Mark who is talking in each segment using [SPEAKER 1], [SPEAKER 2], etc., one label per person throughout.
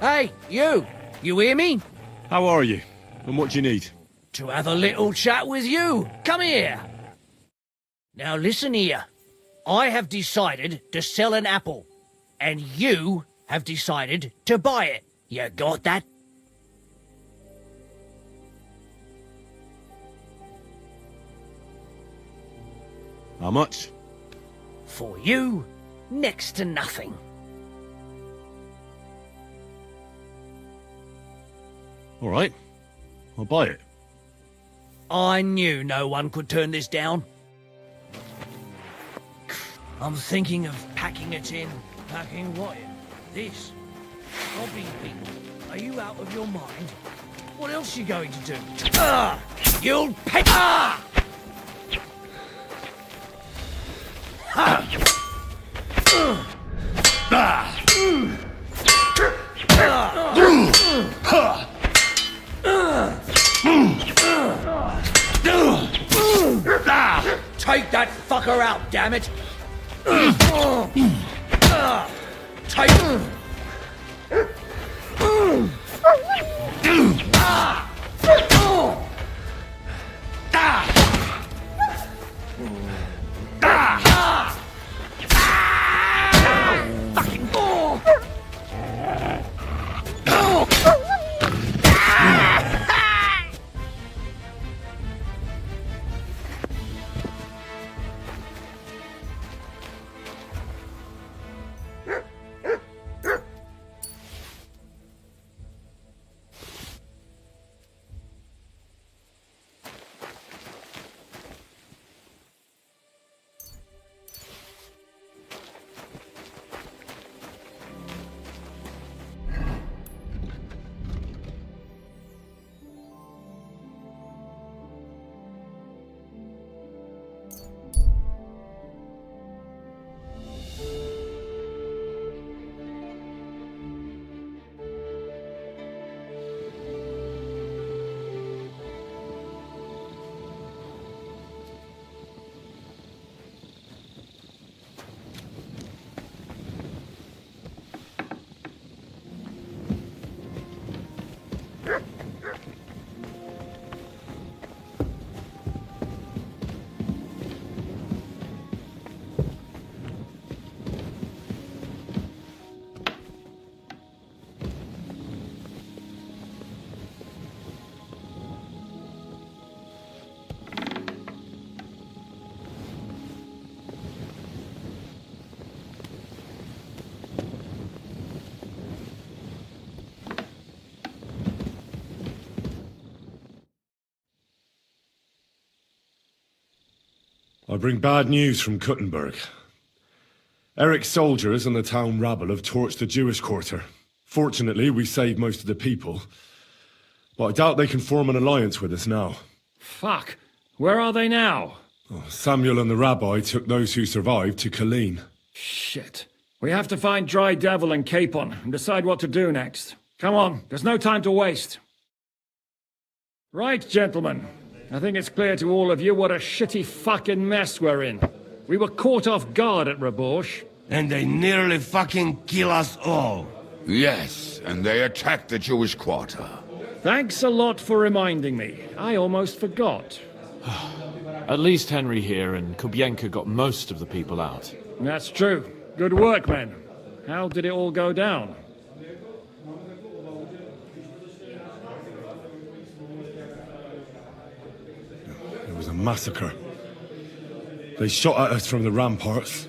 [SPEAKER 1] Hey, you! You hear me?
[SPEAKER 2] How are you? And what do you need?
[SPEAKER 1] To have a little chat with you. Come here. Now listen here. I have decided to sell an apple. And you have decided to buy it. You got that?
[SPEAKER 2] How much?
[SPEAKER 1] For you, next to nothing.
[SPEAKER 2] All right. I'll buy it.
[SPEAKER 1] I knew no one could turn this down. I'm thinking of packing it in. Packing what in? This? Robbing people. Are you out of your mind? What else are you going to do? You'll pay. Take that fucker out, damn it! Take.
[SPEAKER 2] I bring bad news from Kuttenberg. Eric's soldiers and the town rabble have torched the Jewish quarter. Fortunately, we saved most of the people. But I doubt they can form an alliance with us now.
[SPEAKER 3] Fuck. Where are they now?
[SPEAKER 2] Oh, Samuel and the rabbi took those who survived to Colleen.
[SPEAKER 3] Shit. We have to find Dry Devil and Capon and decide what to do next. Come on, there's no time to waste. Right, gentlemen. I think it's clear to all of you what a shitty fucking mess we're in. We were caught off guard at Rabosh.
[SPEAKER 4] And they nearly fucking kill us all.
[SPEAKER 5] Yes, and they attacked the Jewish quarter.
[SPEAKER 3] Thanks a lot for reminding me. I almost forgot.
[SPEAKER 6] At least Henry here and Kubienka got most of the people out.
[SPEAKER 3] That's true. Good work, men. How did it all go down?
[SPEAKER 2] It was a massacre. They shot at us from the ramparts,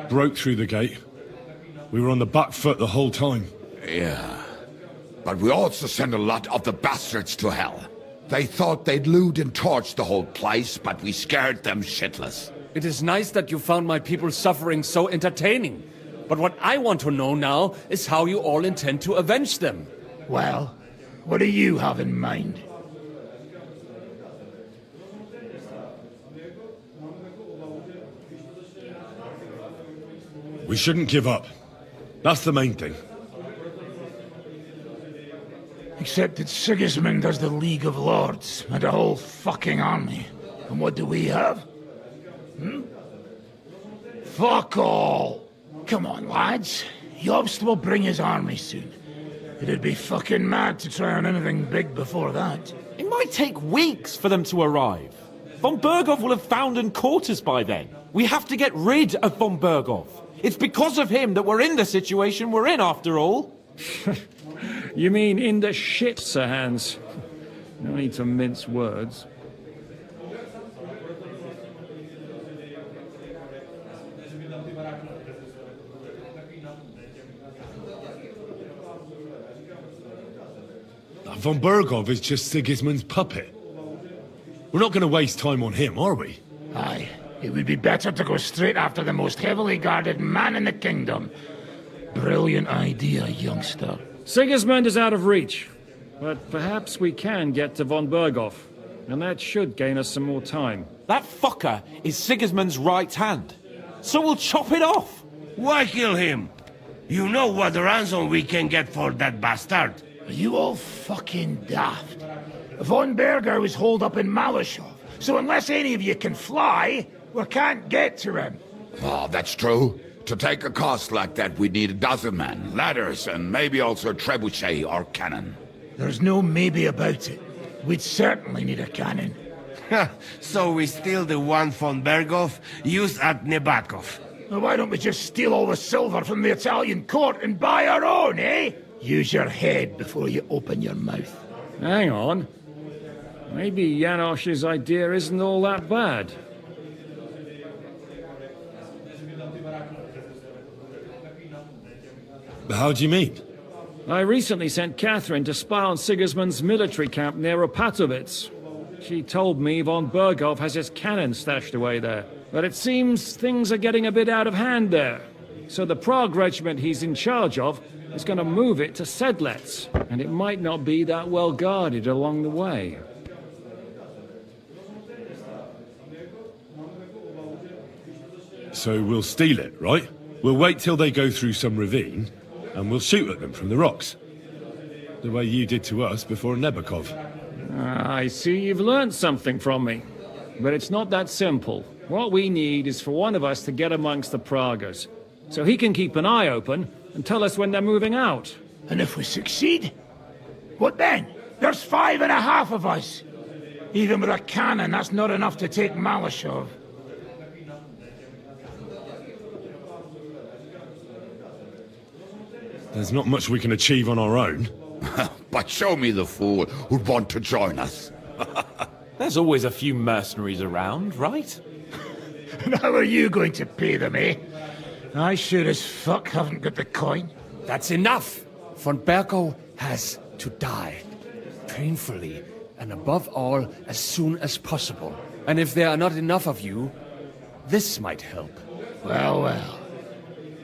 [SPEAKER 2] broke through the gate. We were on the back foot the whole time.
[SPEAKER 5] Yeah. But we also sent a lot of the bastards to hell. They thought they'd loot and torch the whole place, but we scared them shitless.
[SPEAKER 7] It is nice that you found my people's suffering so entertaining. But what I want to know now is how you all intend to avenge them.
[SPEAKER 8] Well, what do you have in mind?
[SPEAKER 2] We shouldn't give up. That's the main thing.
[SPEAKER 8] Except that Sigismund has the League of Lords and a whole fucking army. And what do we have? Fuck all! Come on, lads. Jobst will bring his army soon. It'd be fucking mad to try on anything big before that.
[SPEAKER 6] It might take weeks for them to arrive. Von Berghoff will have found and caught us by then. We have to get rid of Von Berghoff. It's because of him that we're in the situation we're in, after all.
[SPEAKER 3] You mean in the shit, Sir Hans? No need to mince words.
[SPEAKER 2] Von Berghoff is just Sigismund's puppet. We're not going to waste time on him, are we?
[SPEAKER 8] Aye, it would be better to go straight after the most heavily guarded man in the kingdom. Brilliant idea, youngster.
[SPEAKER 3] Sigismund is out of reach, but perhaps we can get to Von Berghoff, and that should gain us some more time.
[SPEAKER 6] That fucker is Sigismund's right hand. So we'll chop it off.
[SPEAKER 4] Why kill him? You know what ransom we can get for that bastard.
[SPEAKER 8] Are you all fucking daft? Von Berger was holed up in Malashov, so unless any of you can fly, we can't get to him.
[SPEAKER 5] Oh, that's true. To take a cost like that, we'd need a dozen men, ladders, and maybe also a trebuchet or cannon.
[SPEAKER 8] There's no maybe about it. We'd certainly need a cannon.
[SPEAKER 4] So we steal the one von Berghoff used at Nebakov.
[SPEAKER 8] Well, why don't we just steal all the silver from the Italian court and buy our own, eh? Use your head before you open your mouth.
[SPEAKER 3] Hang on. Maybe Janosch's idea isn't all that bad.
[SPEAKER 2] How do you mean?
[SPEAKER 3] I recently sent Catherine to spy on Sigismund's military camp near Opatovitz. She told me Von Berghoff has his cannon stashed away there. But it seems things are getting a bit out of hand there. So the Prague regiment he's in charge of is going to move it to Sedlets, and it might not be that well guarded along the way.
[SPEAKER 2] So we'll steal it, right? We'll wait till they go through some ravine, and we'll shoot at them from the rocks. The way you did to us before Nebakov.
[SPEAKER 3] I see you've learned something from me. But it's not that simple. What we need is for one of us to get amongst the Pragas, so he can keep an eye open and tell us when they're moving out.
[SPEAKER 8] And if we succeed? What then? There's 5.5 of us. Even with a cannon, that's not enough to take Malashov.
[SPEAKER 2] There's not much we can achieve on our own.
[SPEAKER 5] But show me the fool who'd want to join us.
[SPEAKER 6] There's always a few mercenaries around, right?
[SPEAKER 8] And how are you going to pay them, eh? I sure as fuck haven't got the coin.
[SPEAKER 7] That's enough! Von Berghoff has to die. Painfully, and above all, as soon as possible. And if there are not enough of you, this might help.
[SPEAKER 8] Well, well.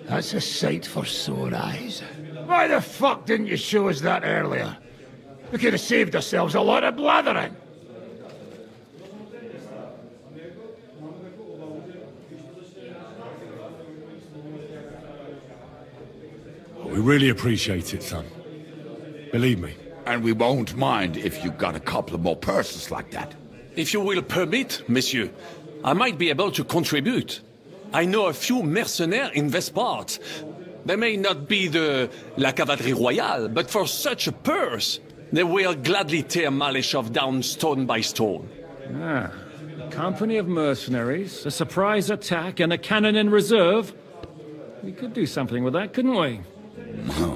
[SPEAKER 8] That's a sight for sore eyes. Why the fuck didn't you show us that earlier? We could have saved ourselves a lot of blathering.
[SPEAKER 2] We really appreciate it, son. Believe me.
[SPEAKER 5] And we won't mind if you got a couple of more purses like that.
[SPEAKER 9] If you will permit, monsieur, I might be able to contribute. I know a few mercenaires in this part. They may not be la cavalerie royale, but for such a purse, they will gladly tear Maleshov down stone by stone.
[SPEAKER 3] Ah, a company of mercenaries, a surprise attack, and a cannon in reserve. We could do something with that, couldn't we?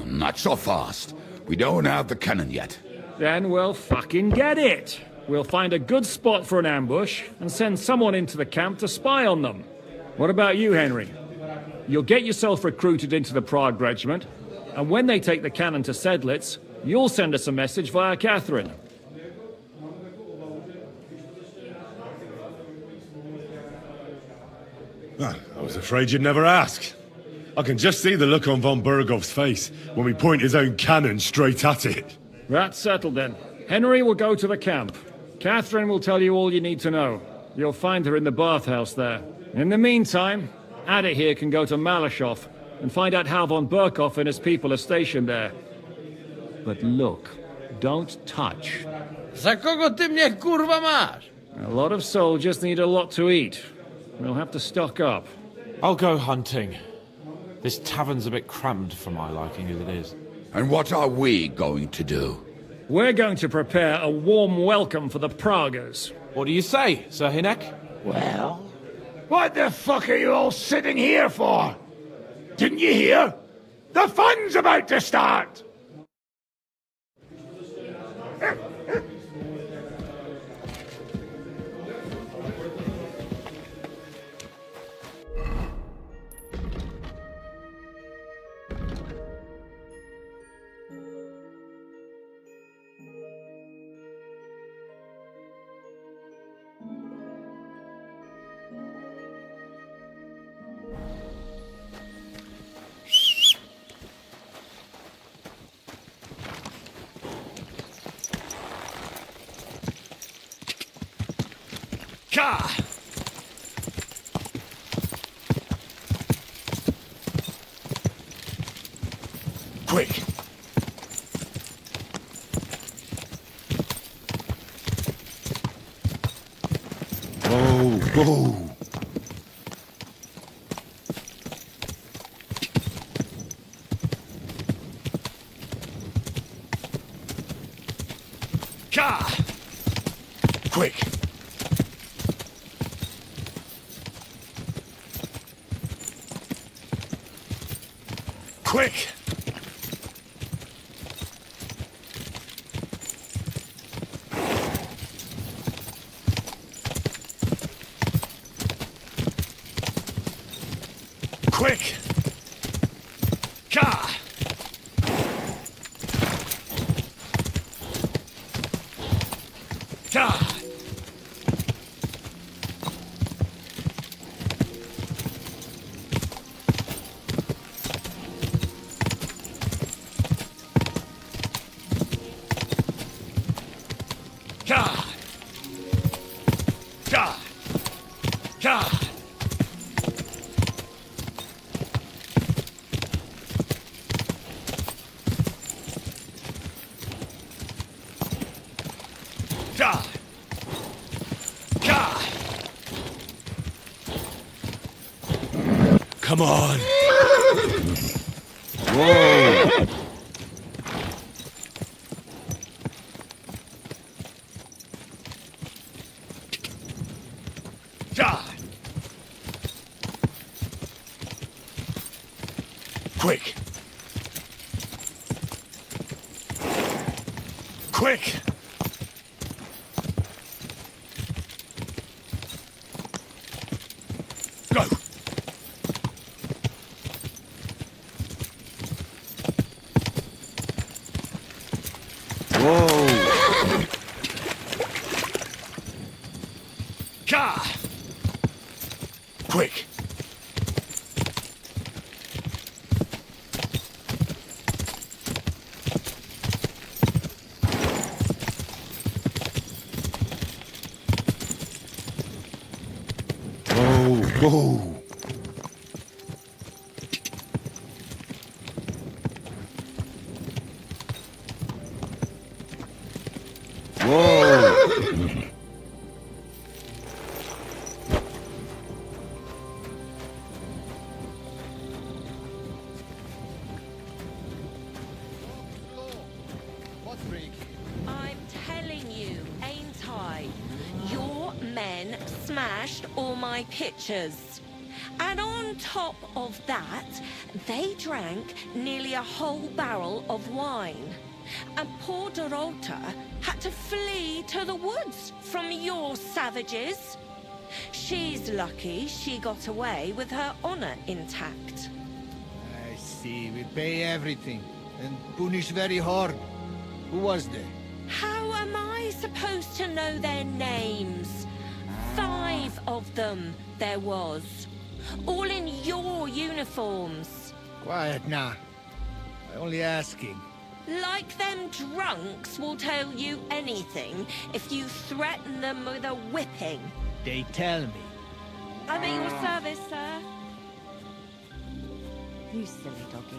[SPEAKER 5] Not so fast. We don't have the cannon yet.
[SPEAKER 3] Then we'll fucking get it. We'll find a good spot for an ambush and send someone into the camp to spy on them. What about you, Henry? You'll get yourself recruited into the Prague regiment, and when they take the cannon to Sedlitz, you'll send us a message via Catherine.
[SPEAKER 2] I was afraid you'd never ask. I can just see the look on von Berghoff's face when we point his own cannon straight at it.
[SPEAKER 3] That's settled then. Henry will go to the camp. Catherine will tell you all you need to know. You'll find her in the bathhouse there. In the meantime, Ada here can go to Malashov and find out how von Berghoff and his people are stationed there. But look, don't touch.
[SPEAKER 1] Za kogo ty mnie kurwa masz?
[SPEAKER 3] A lot of soldiers need a lot to eat. We'll have to stock up.
[SPEAKER 6] I'll go hunting. This tavern's a bit crammed for my liking as it is.
[SPEAKER 5] And what are we going to do?
[SPEAKER 3] We're going to prepare a warm welcome for the Pragas.
[SPEAKER 6] What do you say, Sir Hinek?
[SPEAKER 8] Well, what the fuck are you all sitting here for? Didn't you hear? The fun's about to start!
[SPEAKER 1] Ka! Quick!
[SPEAKER 5] Go!
[SPEAKER 1] Ka! Quick! Quick! Quick! Ka! Ka! Ka! Ka! Ka! Ka! Ka! Come on!
[SPEAKER 5] Whoa!
[SPEAKER 1] Ka! Quick! Quick! Go!
[SPEAKER 5] Whoa!
[SPEAKER 1] Ka! Quick!
[SPEAKER 5] Whoa! Whoa!
[SPEAKER 10] I'm telling you, ain't I? Your men smashed all my pictures. And on top of that, they drank nearly a whole barrel of wine. And poor Dorota had to flee to the woods from your savages. She's lucky she got away with her honor intact.
[SPEAKER 11] I see. We pay everything and punish very hard. Who was there?
[SPEAKER 10] How am I supposed to know their names? 5 of them there was. All in your uniforms.
[SPEAKER 11] Quiet now. I only asking.
[SPEAKER 10] Like them drunks will tell you anything if you threaten them with a whipping.
[SPEAKER 11] They tell me.
[SPEAKER 10] I'm at your service, sir. You silly doggy.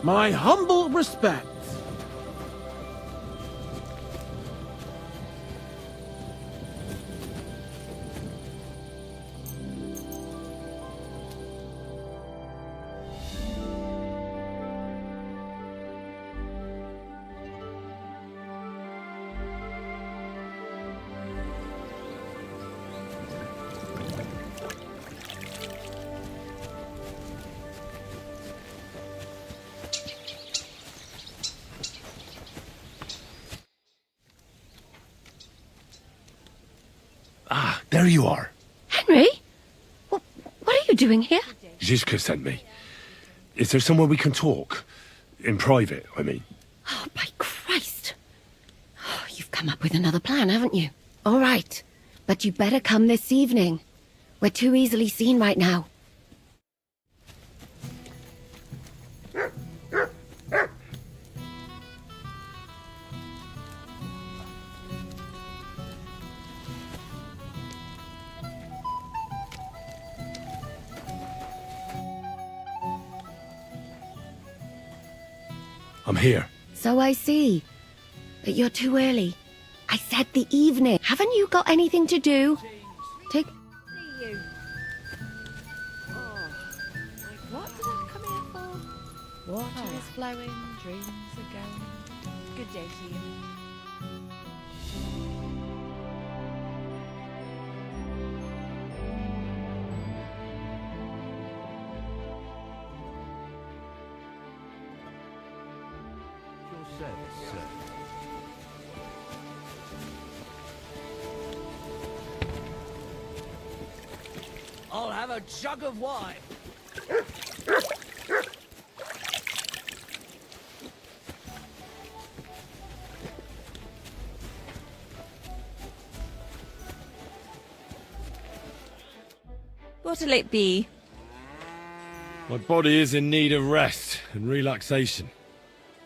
[SPEAKER 12] My humble respects.
[SPEAKER 2] Ah, there you are.
[SPEAKER 13] Henry? What are you doing here?
[SPEAKER 2] Zizka sent me. Is there somewhere we can talk? In private, I mean.
[SPEAKER 13] Oh, by Christ. Oh, you've come up with another plan, haven't you? All right. But you better come this evening. We're too easily seen right now.
[SPEAKER 2] I'm here.
[SPEAKER 13] So I see. But you're too early. I said the evening. Haven't you got anything to do? Take...
[SPEAKER 14] See you. Oh, like what did I come here for? Water is flowing, dreams are going. Good day to you.
[SPEAKER 1] I'll have a jug of wine.
[SPEAKER 10] What'll it be?
[SPEAKER 2] My body is in need of rest and relaxation.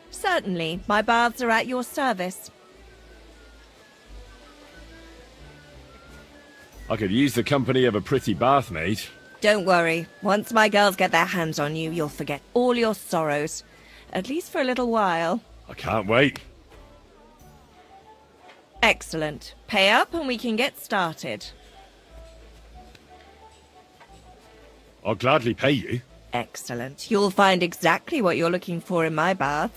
[SPEAKER 10] Certainly. My baths are at your service.
[SPEAKER 2] I could use the company of a pretty bathmaid.
[SPEAKER 10] Don't worry. Once my girls get their hands on you, you'll forget all your sorrows. At least for a little while.
[SPEAKER 2] I can't wait.
[SPEAKER 10] Excellent. Pay up and we can get started.
[SPEAKER 2] I'll gladly pay you.
[SPEAKER 10] Excellent. You'll find exactly what you're looking for in my bath.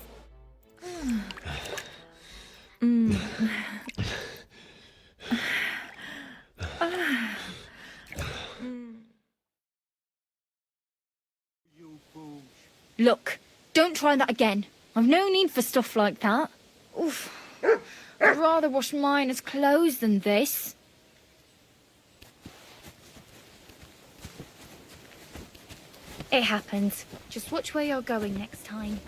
[SPEAKER 14] Look, don't try that again. I've no need for stuff like that. Oof. I'd rather wash mine as clothes than this. It happens. Just watch where you're going next time.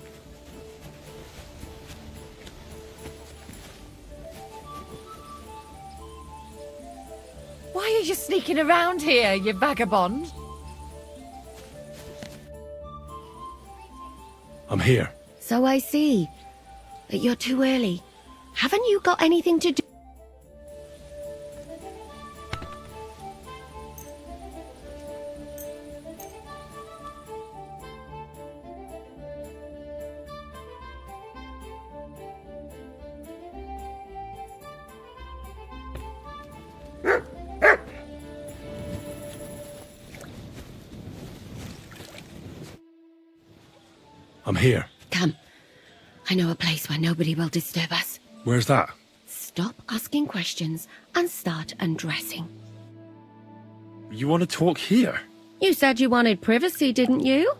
[SPEAKER 15] Why are you sneaking around here, you vagabond?
[SPEAKER 2] I'm here.
[SPEAKER 13] So I see. But you're too early. Haven't you got anything to do?
[SPEAKER 2] I'm here.
[SPEAKER 13] Come. I know a place where nobody will disturb us.
[SPEAKER 2] Where's that?
[SPEAKER 13] Stop asking questions and start undressing.
[SPEAKER 2] You want to talk here?
[SPEAKER 13] You said you wanted privacy, didn't you?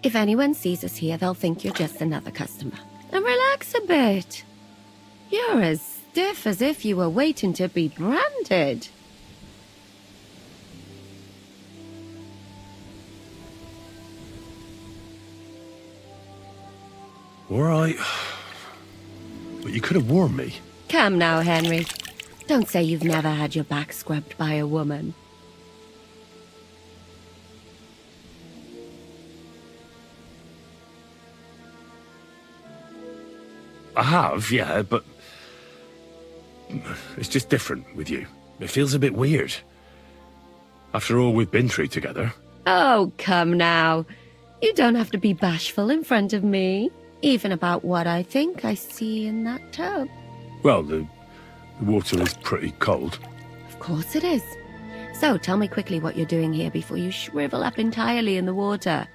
[SPEAKER 13] If anyone sees us here, they'll think you're just another customer. And relax a bit. You're as stiff as if you were waiting to be branded.
[SPEAKER 2] All right. But you could have warned me.
[SPEAKER 13] Come now, Henry. Don't say you've never had your back scrubbed by a woman.
[SPEAKER 2] I have, yeah, but it's just different with you. It feels a bit weird. After all we've been through together.
[SPEAKER 13] Oh, come now. You don't have to be bashful in front of me, even about what I think I see in that tub.
[SPEAKER 2] Well, the water is pretty cold.
[SPEAKER 13] Of course it is. So tell me quickly what you're doing here before you shrivel up entirely in the water.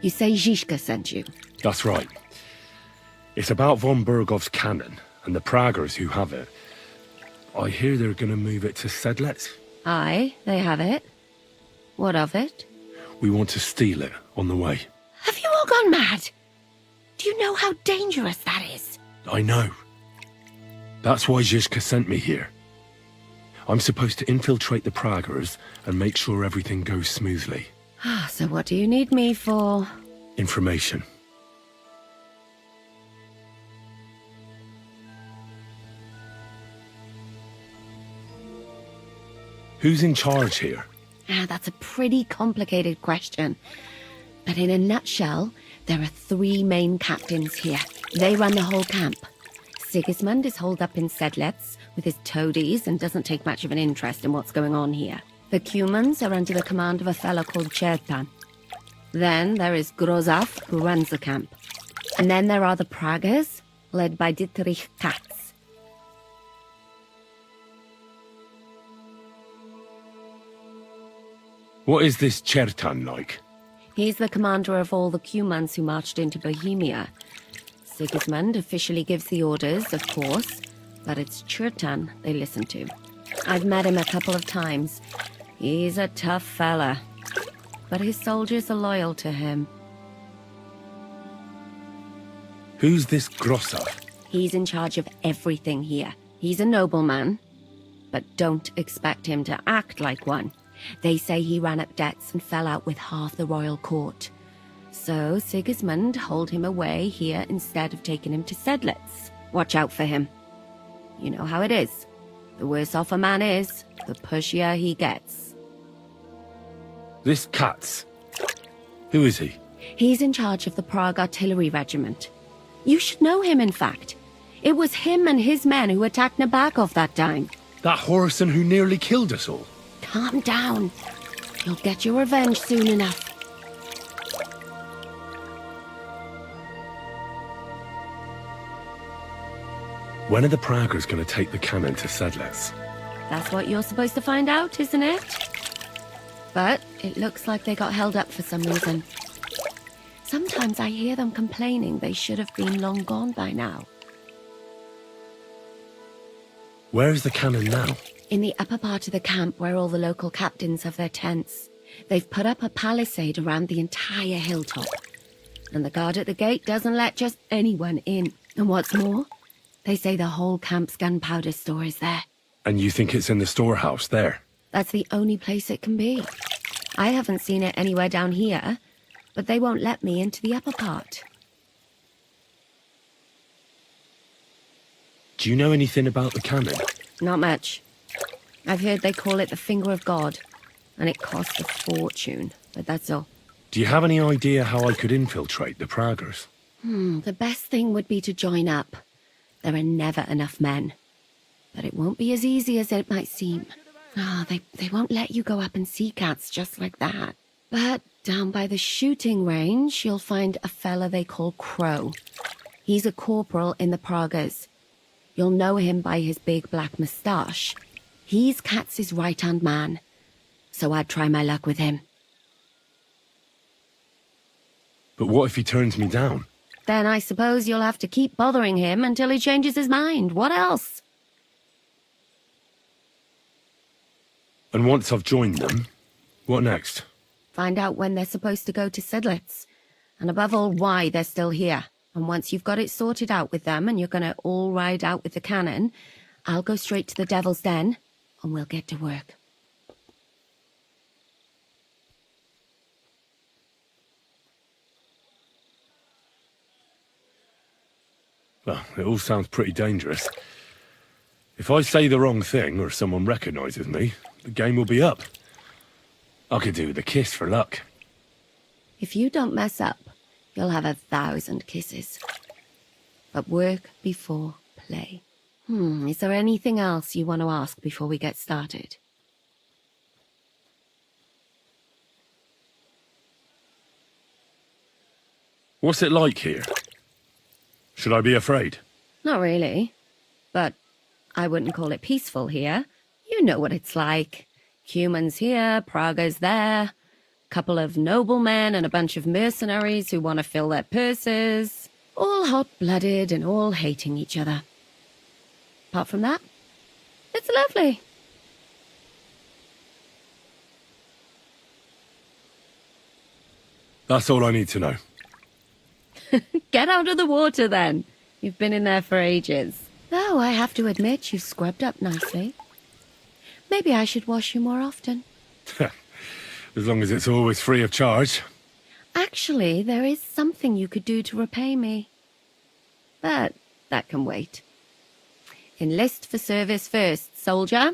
[SPEAKER 13] You say Zizka sent you?
[SPEAKER 2] That's right. It's about von Bergov's cannon and the Praggers who have it. I hear they're going to move it to Sedlec.
[SPEAKER 13] Aye, they have it. What of it?
[SPEAKER 2] We want to steal it on the way.
[SPEAKER 13] Have you all gone mad? Do you know how dangerous that is?
[SPEAKER 2] I know. That's why Zizka sent me here. I'm supposed to infiltrate the Praggers and make sure everything goes smoothly.
[SPEAKER 13] So what do you need me for?
[SPEAKER 2] Information. Who's in charge here?
[SPEAKER 13] That's a pretty complicated question. But in a nutshell, there are 3 main captains here. They run the whole camp. Sigismund is holed up in Sedlec with his toadies and doesn't take much of an interest in what's going on here. The Cumans are under the command of a fellow called Chertan. Then there is Grozaf, who runs the camp. And then there are the Praggers, led by Dietrich Katz.
[SPEAKER 2] What is this Chertan like?
[SPEAKER 13] He's the commander of all the Cumans who marched into Bohemia. Sigismund officially gives the orders, of course, but it's Chertan they listen to. I've met him a couple of times. He's a tough fella, but his soldiers are loyal to him.
[SPEAKER 2] Who's this Grosov?
[SPEAKER 13] He's in charge of everything here. He's a nobleman, but don't expect him to act like one. They say he ran up debts and fell out with half the royal court. So Sigismund holed him away here instead of taking him to Sedlec. Watch out for him. You know how it is. The worse off a man is, the pushier he gets.
[SPEAKER 2] This Katz. Who is he?
[SPEAKER 13] He's in charge of the Prague Artillery Regiment. You should know him, in fact. It was him and his men who attacked Nabokov that time.
[SPEAKER 2] That Horison who nearly killed us all.
[SPEAKER 13] Calm down. You'll get your revenge soon enough.
[SPEAKER 2] When are the Praggers going to take the cannon to Sedlec?
[SPEAKER 13] That's what you're supposed to find out, isn't it? But it looks like they got held up for some reason. Sometimes I hear them complaining they should have been long gone by now.
[SPEAKER 2] Where is the cannon now?
[SPEAKER 13] In the upper part of the camp where all the local captains have their tents. They've put up a palisade around the entire hilltop. And the guard at the gate doesn't let just anyone in. And what's more, they say the whole camp's gunpowder store is there.
[SPEAKER 2] And you think it's in the storehouse there?
[SPEAKER 13] That's the only place it can be. I haven't seen it anywhere down here, but they won't let me into the upper part.
[SPEAKER 2] Do you know anything about the cannon?
[SPEAKER 13] Not much. I've heard they call it the Finger of God, and it costs a fortune, but that's all.
[SPEAKER 2] Do you have any idea how I could infiltrate the Praggers?
[SPEAKER 13] The best thing would be to join up. There are never enough men. But it won't be as easy as it might seem. They won't let you go up and see cats just like that. But down by the shooting range, you'll find a fella they call Crow. He's a corporal in the Praggers. You'll know him by his big black moustache. He's Katz's right-hand man. So I'd try my luck with him.
[SPEAKER 2] But what if he turns me down?
[SPEAKER 13] Then I suppose you'll have to keep bothering him until he changes his mind. What else?
[SPEAKER 2] And once I've joined them, what next?
[SPEAKER 13] Find out when they're supposed to go to Sedlec. And above all, why they're still here. And once you've got it sorted out with them and you're going to all ride out with the cannon, I'll go straight to the Devil's Den and we'll get to work.
[SPEAKER 2] Well, it all sounds pretty dangerous. If I say the wrong thing or someone recognizes me, the game will be up. I could do with a kiss for luck.
[SPEAKER 13] If you don't mess up, you'll have 1,000 kisses. But work before play. Is there anything else you want to ask before we get started?
[SPEAKER 2] What's it like here? Should I be afraid?
[SPEAKER 13] Not really. But I wouldn't call it peaceful here. You know what it's like. Humans here, Praga's there. Couple of noblemen and a bunch of mercenaries who want to fill their purses. All hot-blooded and all hating each other. Apart from that, it's lovely.
[SPEAKER 2] That's all I need to know.
[SPEAKER 13] Get out of the water, then. You've been in there for ages. Though I have to admit you've scrubbed up nicely. Maybe I should wash you more often.
[SPEAKER 2] As long as it's always free of charge.
[SPEAKER 13] Actually, there is something you could do to repay me. But that can wait. Enlist for service first, soldier.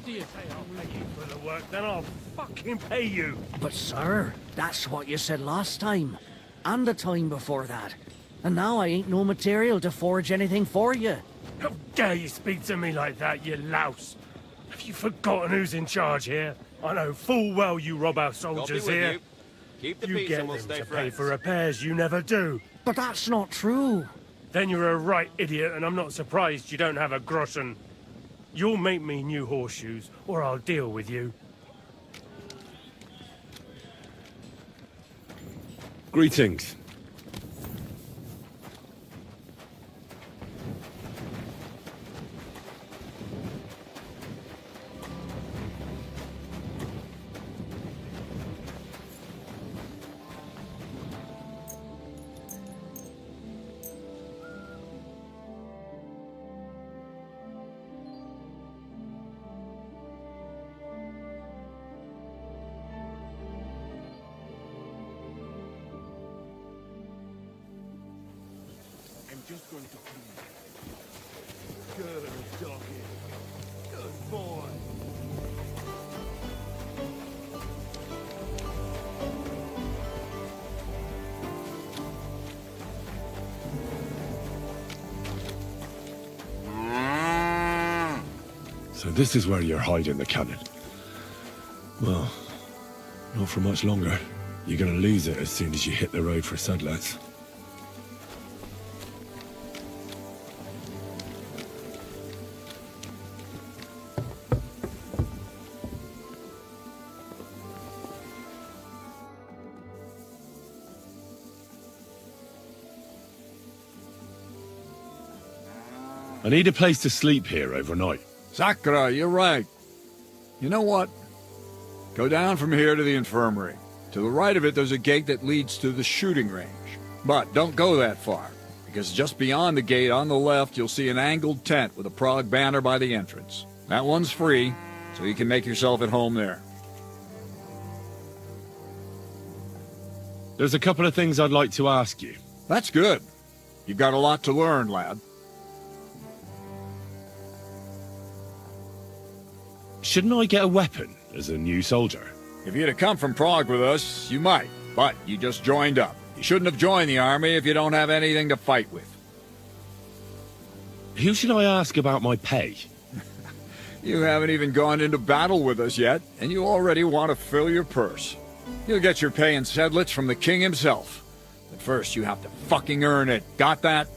[SPEAKER 12] Do you say I'll pay you for the work, then I'll fucking pay you.
[SPEAKER 1] But sir, that's what you said last time. And the time before that. And now I ain't no material to forge anything for you.
[SPEAKER 12] How dare you speak to me like that, you louse? Have you forgotten who's in charge here? I know full well you rob our soldiers here.
[SPEAKER 16] You. Keep the
[SPEAKER 12] You
[SPEAKER 16] peace
[SPEAKER 12] get
[SPEAKER 16] and we'll
[SPEAKER 12] them
[SPEAKER 16] stay
[SPEAKER 12] to pay
[SPEAKER 16] friends.
[SPEAKER 12] for repairs you never do.
[SPEAKER 1] But that's not true.
[SPEAKER 12] Then you're a right idiot, and I'm not surprised you don't have a groschen. You'll make me new horseshoes, or I'll deal with you.
[SPEAKER 2] Greetings.
[SPEAKER 12] Just going to clean. Good doggy. Good boy.
[SPEAKER 2] So this is where you're hiding the cannon. Well, not for much longer. You're gonna lose it as soon as you hit the road for Sedlets. I need a place to sleep here overnight.
[SPEAKER 17] Sakura, you're right. You know what? Go down from here to the infirmary. To the right of it, there's a gate that leads to the shooting range. But don't go that far, because just beyond the gate on the left, you'll see an angled tent with a Prague banner by the entrance. That one's free, so you can make yourself at home there.
[SPEAKER 2] There's a couple of things I'd like to ask you.
[SPEAKER 17] That's good. You've got a lot to learn, lad.
[SPEAKER 2] Shouldn't I get a weapon as a new soldier?
[SPEAKER 17] If you'd have come from Prague with us, you might. But you just joined up. You shouldn't have joined the army if you don't have anything to fight with.
[SPEAKER 2] Who should I ask about my pay?
[SPEAKER 17] You haven't even gone into battle with us yet, and you already want to fill your purse. You'll get your pay in sedlets from the king himself. But first, you have to fucking earn it. Got that?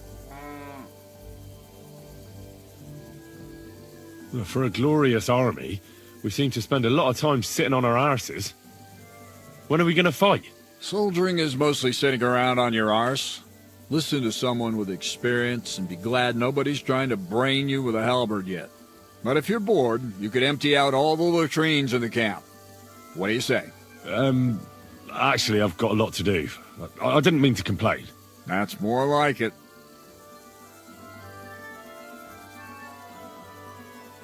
[SPEAKER 2] Well, for a glorious army, we seem to spend a lot of time sitting on our arses. When are we gonna fight?
[SPEAKER 17] Soldiering is mostly sitting around on your arse. Listen to someone with experience and be glad nobody's trying to brain you with a halberd yet. But if you're bored, you could empty out all the latrines in the camp. What do you say?
[SPEAKER 2] Actually, I've got a lot to do. I didn't mean to complain.
[SPEAKER 17] That's more like it.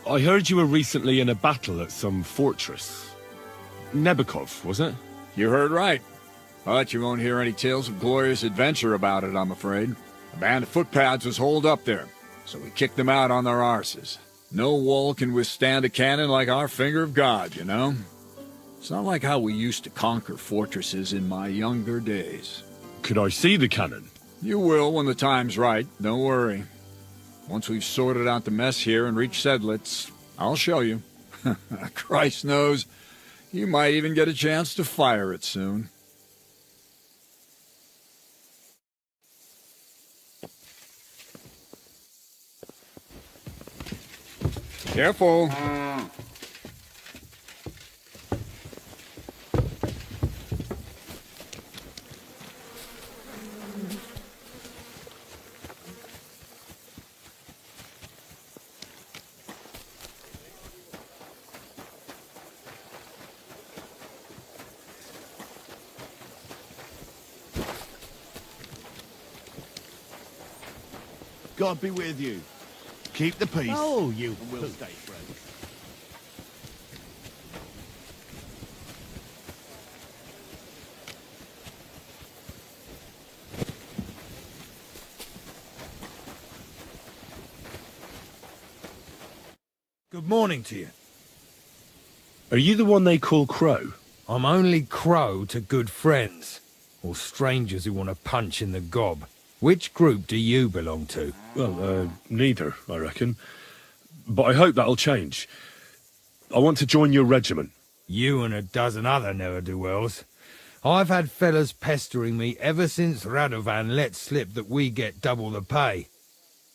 [SPEAKER 2] I heard you were recently in a battle at some fortress. Nebukov, was it?
[SPEAKER 17] You heard right. But you won't hear any tales of glorious adventure about it, I'm afraid. A band of footpads was holed up there, so we kicked them out on their arses. No wall can withstand a cannon like our finger of God, you know? It's not like how we used to conquer fortresses in my younger days.
[SPEAKER 2] Could I see the cannon?
[SPEAKER 17] You will when the time's right, don't worry. Once we've sorted out the mess here and reached Sedlitz, I'll show you. Christ knows, you might even get a chance to fire it soon. Careful.
[SPEAKER 8] God be with you. Keep the peace.
[SPEAKER 12] Oh, you
[SPEAKER 8] and we'll stay friends.
[SPEAKER 16] Good morning to you.
[SPEAKER 2] Are you the one they call Crow?
[SPEAKER 16] I'm only Crow to good friends, or strangers who want to punch in the gob. Which group do you belong to?
[SPEAKER 2] Well, neither, I reckon. But I hope that'll change. I want to join your regiment.
[SPEAKER 16] You and a dozen other ne'er-do-wells. I've had fellas pestering me ever since Radovan let slip that we get double the pay.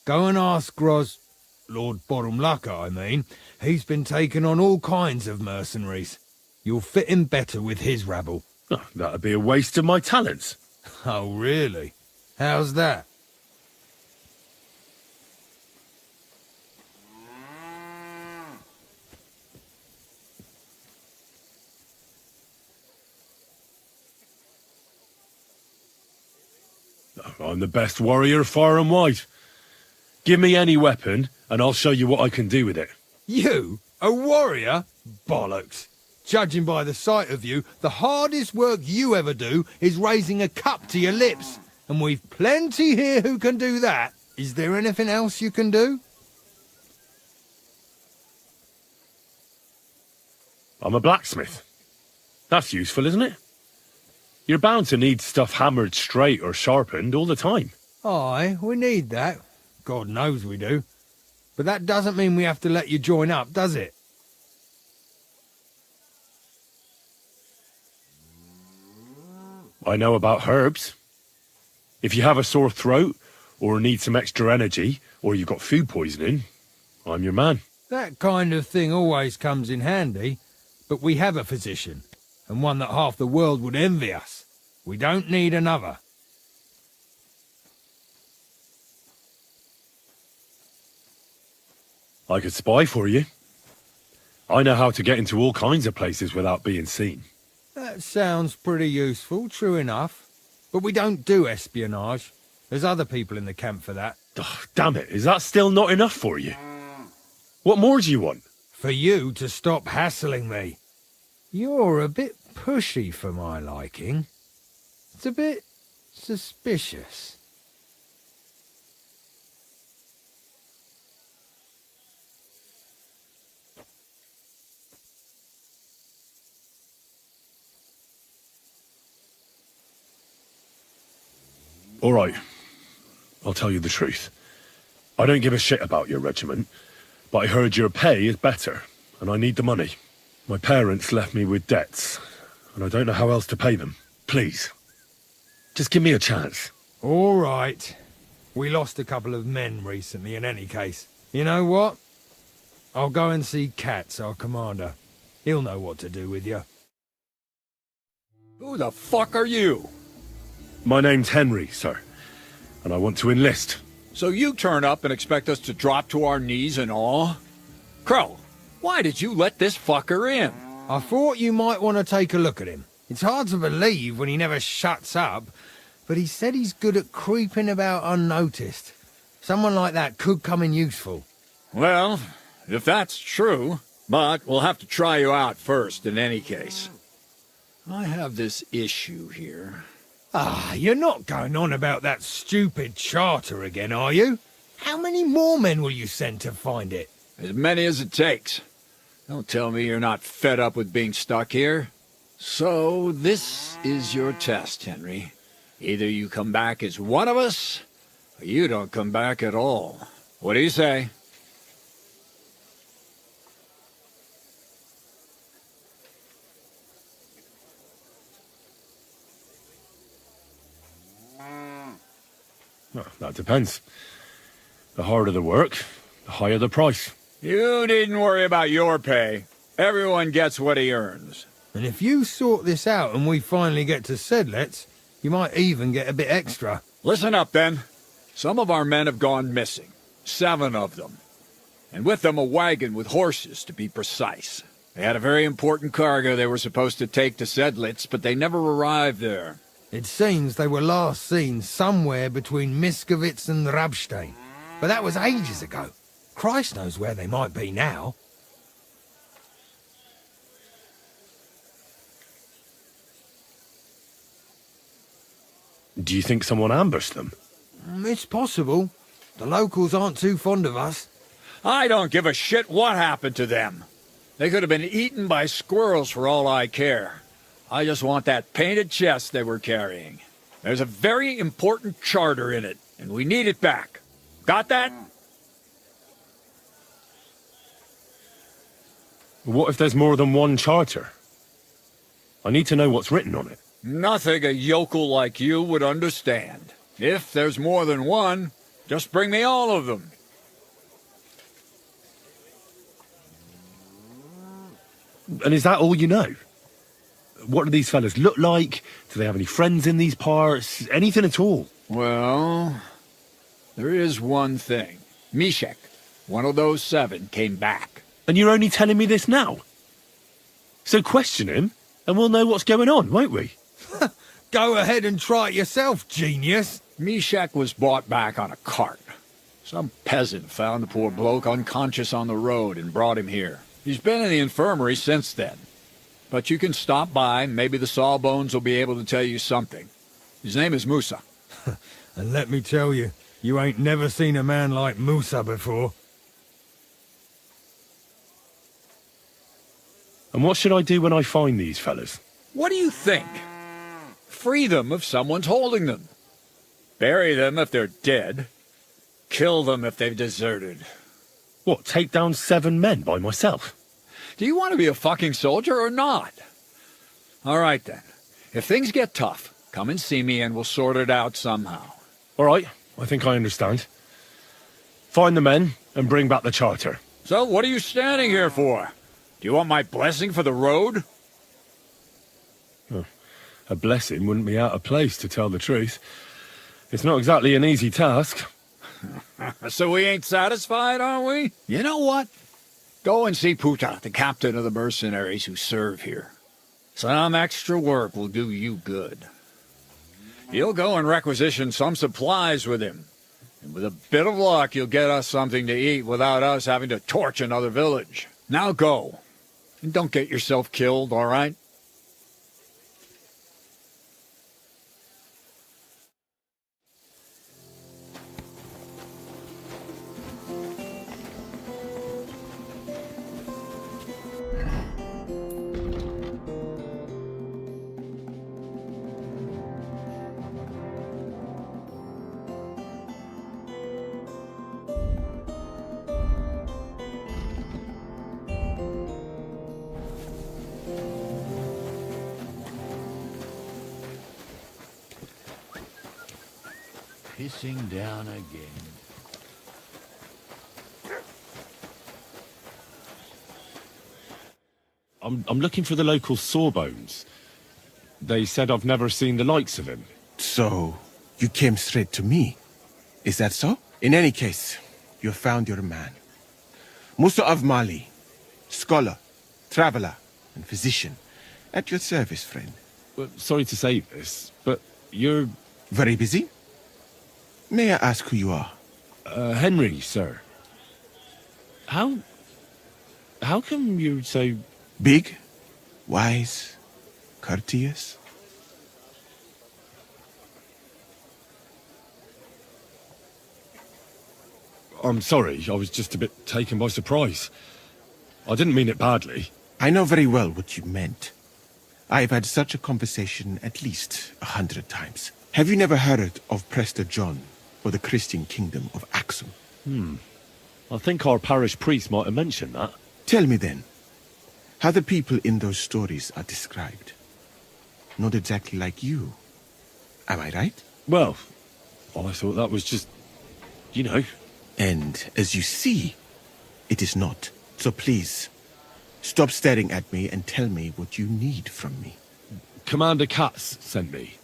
[SPEAKER 16] Go and ask Lord Borumlaka, I mean. He's been taking on all kinds of mercenaries. You'll fit in better with his rabble.
[SPEAKER 2] Oh, that'd be a waste of my talents.
[SPEAKER 16] Oh, really? How's that?
[SPEAKER 2] I'm the best warrior far and wide. Give me any weapon, and I'll show you what I can do with it.
[SPEAKER 16] You? A warrior? Bollocks. Judging by the sight of you, the hardest work you ever do is raising a cup to your lips. And we've plenty here who can do that. Is there anything else you can do?
[SPEAKER 2] I'm a blacksmith. That's useful, isn't it? You're bound to need stuff hammered straight or sharpened all the time.
[SPEAKER 16] Aye, we need that. God knows we do. But that doesn't mean we have to let you join up, does it?
[SPEAKER 2] I know about herbs. If you have a sore throat, or need some extra energy, or you've got food poisoning, I'm your man.
[SPEAKER 16] That kind of thing always comes in handy. But we have a physician, and one that half the world would envy us. We don't need another.
[SPEAKER 2] I could spy for you. I know how to get into all kinds of places without being seen.
[SPEAKER 16] That sounds pretty useful, true enough. But we don't do espionage. There's other people in the camp for that.
[SPEAKER 2] Oh, damn it, is that still not enough for you? What more do you want?
[SPEAKER 16] For you to stop hassling me. You're a bit pushy for my liking. It's a bit suspicious.
[SPEAKER 2] All right, I'll tell you the truth. I don't give a shit about your regiment, but I heard your pay is better, and I need the money. My parents left me with debts, and I don't know how else to pay them. Please, just give me a chance.
[SPEAKER 16] All right. We lost a couple of men recently in any case. You know what? I'll go and see Katz, our commander. He'll know what to do with you.
[SPEAKER 17] Who the fuck are you?
[SPEAKER 2] My name's Henry, sir, and I want to enlist.
[SPEAKER 17] So you turn up and expect us to drop to our knees in awe? Crow, why did you let this fucker in?
[SPEAKER 16] I thought you might want to take a look at him. It's hard to believe when he never shuts up, but he said he's good at creeping about unnoticed. Someone like that could come in useful.
[SPEAKER 17] Well, if that's true, but we'll have to try you out first in any case. I have this issue here.
[SPEAKER 16] Ah, you're not going on about that stupid charter again, are you? How many more men will you send to find it?
[SPEAKER 17] As many as it takes. Don't tell me you're not fed up with being stuck here. So, this is your test, Henry. Either you come back as one of us, or you don't come back at all. What do you say?
[SPEAKER 2] Well, that depends. The harder the work, the higher the price.
[SPEAKER 17] You needn't worry about your pay. Everyone gets what he earns.
[SPEAKER 16] And if you sort this out and we finally get to Sedlets, you might even get a bit extra.
[SPEAKER 17] Listen up, then. Some of our men have gone missing. 7 of them. And with them a wagon with horses, to be precise. They had a very important cargo they were supposed to take to Sedlitz, but they never arrived there.
[SPEAKER 16] It seems they were last seen somewhere between Miskovitz and Rabstein. But that was ages ago. Christ knows where they might be now.
[SPEAKER 2] Do you think someone ambushed them?
[SPEAKER 16] It's possible. The locals aren't too fond of us.
[SPEAKER 17] I don't give a shit what happened to them. They could have been eaten by squirrels for all I care. I just want that painted chest they were carrying. There's a very important charter in it, and we need it back. Got that?
[SPEAKER 2] What if there's more than one charter? I need to know what's written on it.
[SPEAKER 17] Nothing a yokel like you would understand. If there's more than one, just bring me all of them.
[SPEAKER 2] And is that all you know? What do these fellas look like? Do they have any friends in these parts? Anything at all?
[SPEAKER 17] Well, there is one thing. Mishek, one of those 7, came back.
[SPEAKER 2] And you're only telling me this now? So question him, and we'll know what's going on, won't we?
[SPEAKER 16] Go ahead and try it yourself, genius.
[SPEAKER 17] Mishek was brought back on a cart. Some peasant found the poor bloke unconscious on the road and brought him here. He's been in the infirmary since then. But you can stop by, maybe the Sawbones will be able to tell you something. His name is Musa.
[SPEAKER 16] And let me tell you, you ain't never seen a man like Musa before.
[SPEAKER 2] And what should I do when I find these fellas?
[SPEAKER 17] What do you think? Free them if someone's holding them. Bury them if they're dead. Kill them if they've deserted.
[SPEAKER 2] What, take down 7 men by myself?
[SPEAKER 17] Do you want to be a fucking soldier or not? All right, then. If things get tough, come and see me and we'll sort it out somehow.
[SPEAKER 2] All right, I think I understand. Find the men and bring back the charter.
[SPEAKER 17] So what are you standing here for? Do you want my blessing for the road?
[SPEAKER 2] Oh, a blessing wouldn't be out of place, to tell the truth. It's not exactly an easy task.
[SPEAKER 17] So we ain't satisfied, are we? You know what? Go and see Puta, the captain of the mercenaries who serve here. Some extra work will do you good. You'll go and requisition some supplies with him. And with a bit of luck, you'll get us something to eat without us having to torch another village. Now go. And don't get yourself killed, all right?
[SPEAKER 8] Pissing down again.
[SPEAKER 2] I'm looking for the local Sawbones. They said I've never seen the likes of him.
[SPEAKER 18] So, you came straight to me. Is that so? In any case, you have found your man. Musa of Mali, scholar, traveler, and physician. At your service, friend.
[SPEAKER 2] Well, sorry to say this, but you're...
[SPEAKER 18] Very busy? May I ask who you are?
[SPEAKER 2] Henry, sir. How come you're so...
[SPEAKER 18] Big, wise, courteous?
[SPEAKER 2] I'm sorry, I was just a bit taken by surprise. I didn't mean it badly.
[SPEAKER 18] I know very well what you meant. I've had such a conversation at least 100 times. Have you never heard of Prester John, or the Christian kingdom of Axum?
[SPEAKER 2] I think our parish priest might have mentioned that.
[SPEAKER 18] Tell me then, how the people in those stories are described. Not exactly like you. Am I right?
[SPEAKER 2] Well, I thought that was just... you know.
[SPEAKER 18] And as you see, it is not. So please, stop staring at me and tell me what you need from me.
[SPEAKER 2] Commander Katz sent me.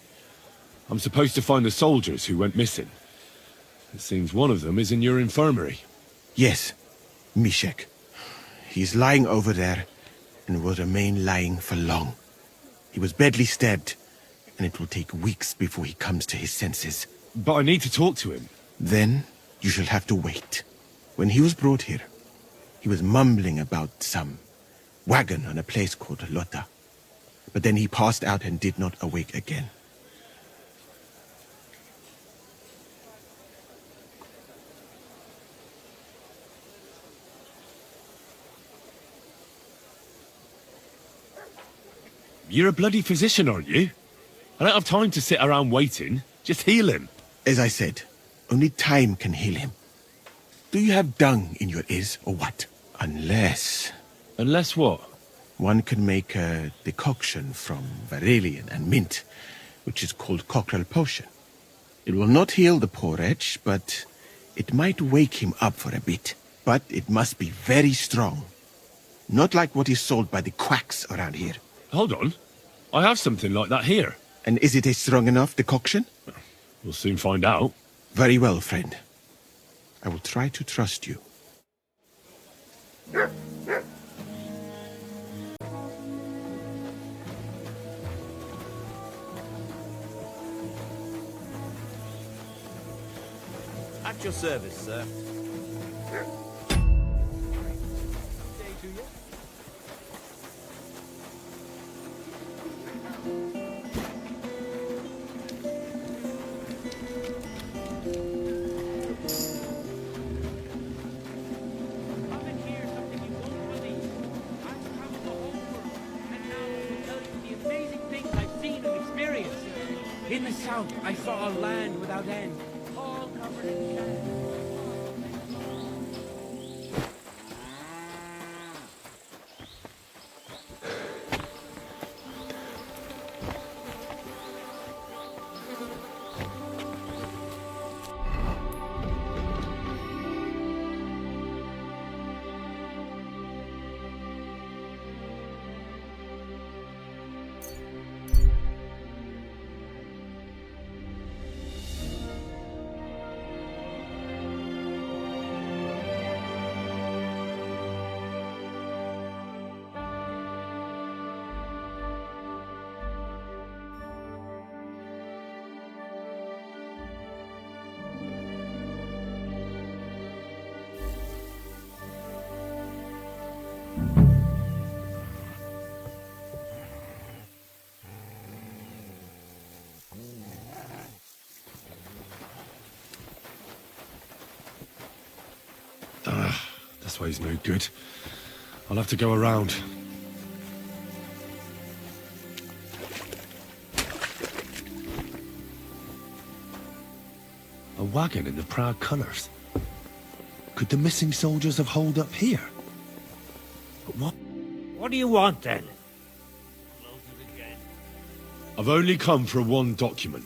[SPEAKER 2] I'm supposed to find the soldiers who went missing. It seems one of them is in your infirmary.
[SPEAKER 18] Yes, Mishek. He's lying over there, and will remain lying for long. He was badly stabbed, and it will take weeks before he comes to his senses.
[SPEAKER 2] But I need to talk to him.
[SPEAKER 18] Then you shall have to wait. When he was brought here, he was mumbling about some wagon on a place called Lota. But then he passed out and did not awake again.
[SPEAKER 2] You're a bloody physician, aren't you? I don't have time to sit around waiting. Just heal him.
[SPEAKER 18] As I said, only time can heal him. Do you have dung in your ears, or what? Unless...
[SPEAKER 2] Unless what?
[SPEAKER 18] One can make a decoction from Varelian and mint, which is called cockerel potion. It will not heal the poor wretch, but it might wake him up for a bit. But it must be very strong. Not like what is sold by the quacks around here.
[SPEAKER 2] Hold on. I have something like that here.
[SPEAKER 18] And is it a strong enough decoction?
[SPEAKER 2] We'll soon find out.
[SPEAKER 18] Very well, friend. I will try to trust you.
[SPEAKER 19] At your service, sir.
[SPEAKER 1] In the south, I saw a land without end, all covered in sand.
[SPEAKER 2] This way's no good. I'll have to go around. A wagon in the proud colours. Could the missing soldiers have holed up here? But what?
[SPEAKER 1] What do you want, then?
[SPEAKER 2] I've only come for one document.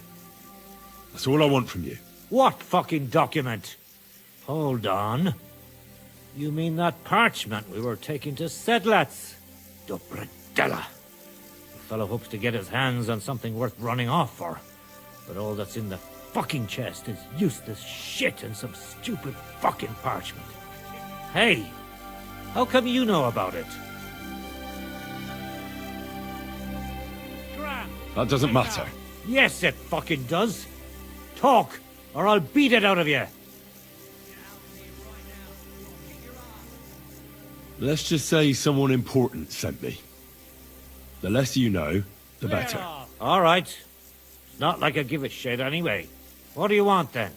[SPEAKER 2] That's all I want from you.
[SPEAKER 1] What fucking document? Hold on. You mean that parchment we were taking to Sedlats? Dobredella. The fellow hopes to get his hands on something worth running off for. But all that's in the fucking chest is useless shit and some stupid fucking parchment. Hey,
[SPEAKER 20] How come you know about it?
[SPEAKER 2] That doesn't matter.
[SPEAKER 20] Yes, it fucking does. Talk, or I'll beat it out of you.
[SPEAKER 2] Let's just say someone important sent me. The less you know, the better.
[SPEAKER 20] All right. It's not like I give a shit anyway. What do you want then?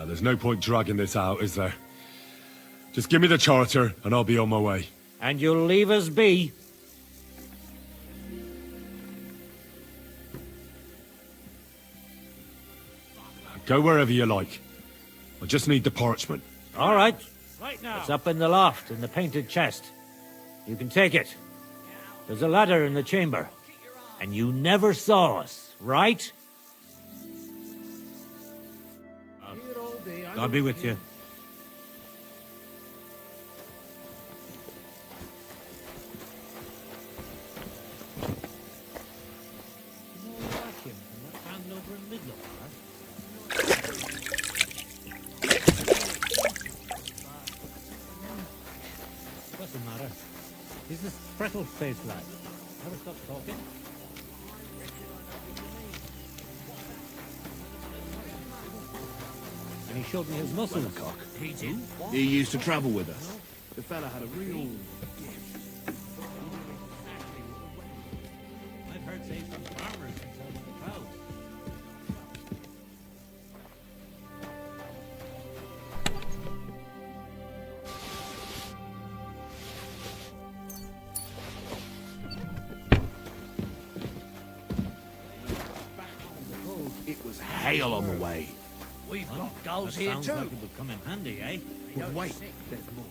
[SPEAKER 2] There's no point dragging this out, is there? Just give me the charter, and I'll be on my way.
[SPEAKER 20] And you'll leave us be?
[SPEAKER 2] Go wherever you like. I just need the parchment.
[SPEAKER 20] All right. Right now. It's up in the loft, in the painted chest. You can take it. There's a ladder in the chamber. And you never saw us, right? I'll be with you. What's the matter? He's this freckle-faced lad. Never stop talking. And he showed me his muscles. He did?
[SPEAKER 19] He used to travel with us. The fella had a real gift.
[SPEAKER 20] I've heard say from farmers and so on the crowd.
[SPEAKER 19] It was hail on the way.
[SPEAKER 20] We've got goals here too. Sounds like it would come in handy, eh?
[SPEAKER 19] But wait, there's more.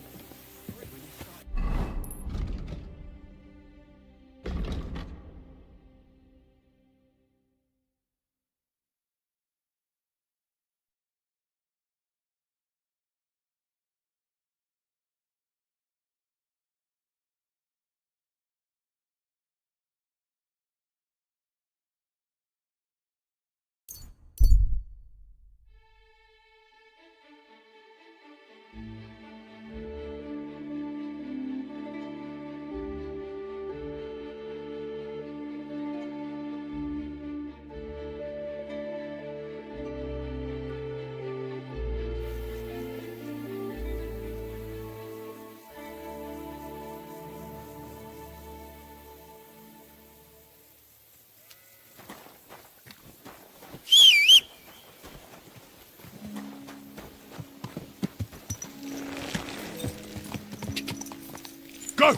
[SPEAKER 2] Go!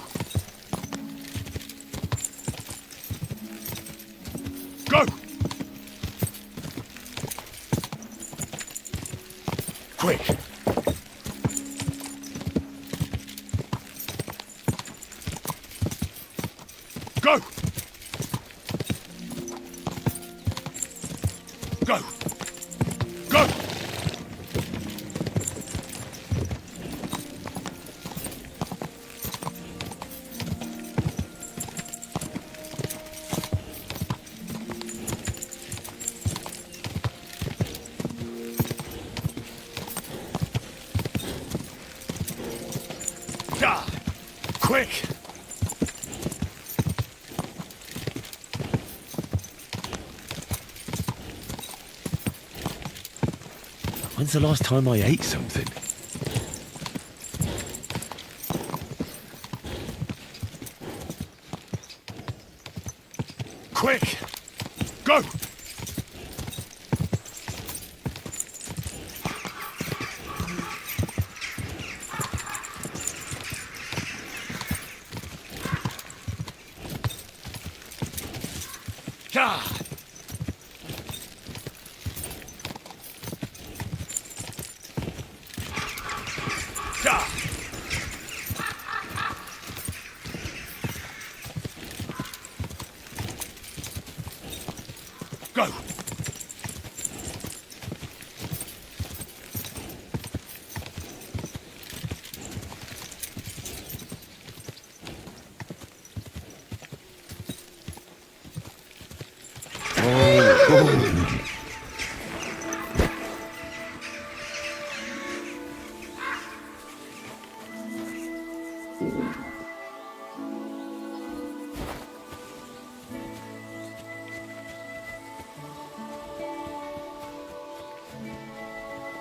[SPEAKER 2] Go! Quick! Go! Go! Go! Quick! When's the last time I ate something? Quick! Go! Go!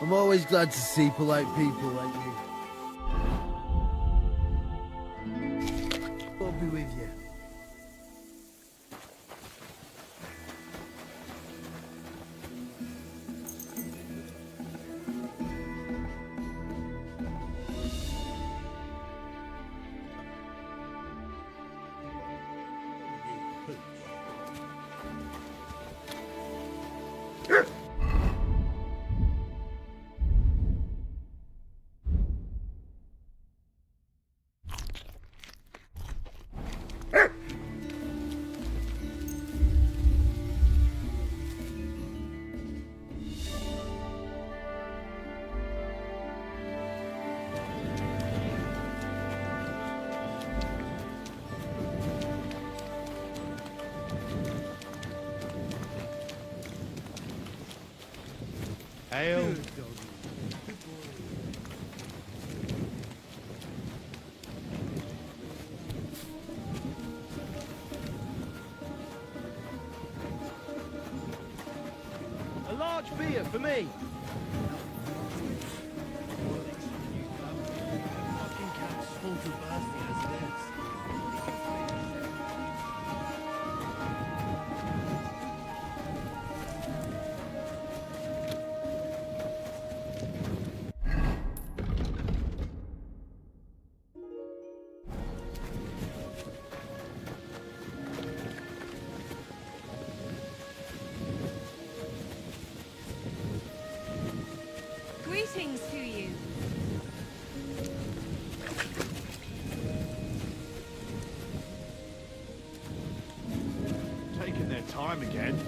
[SPEAKER 11] I'm always glad to see polite people like you. I'll be with you.
[SPEAKER 8] Ale. A large beer for me. Fucking cat's full to bursting as it is.
[SPEAKER 10] Greetings to you.
[SPEAKER 19] Taking their time again.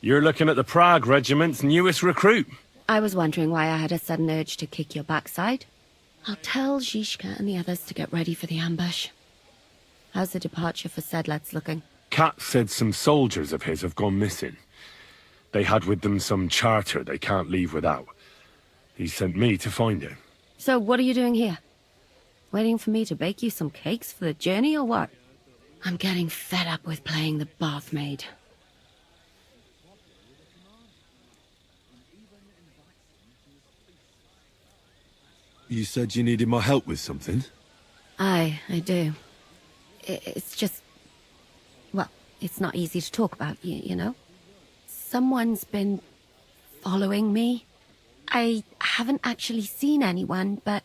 [SPEAKER 2] You're looking at the Prague Regiment's newest recruit.
[SPEAKER 13] I was wondering why I had a sudden urge to kick your backside. I'll tell Zhishka and the others to get ready for the ambush. How's the departure for Sedlets looking?
[SPEAKER 2] Kat said some soldiers of his have gone missing. They had with them some charter they can't leave without. He sent me to find it.
[SPEAKER 13] So what are you doing here? Waiting for me to bake you some cakes for the journey or what? I'm getting fed up with playing the bath maid.
[SPEAKER 2] You said you needed my help with something?
[SPEAKER 13] I do. It's just... Well, it's not easy to talk about, you know? Someone's been following me. I haven't actually seen anyone, but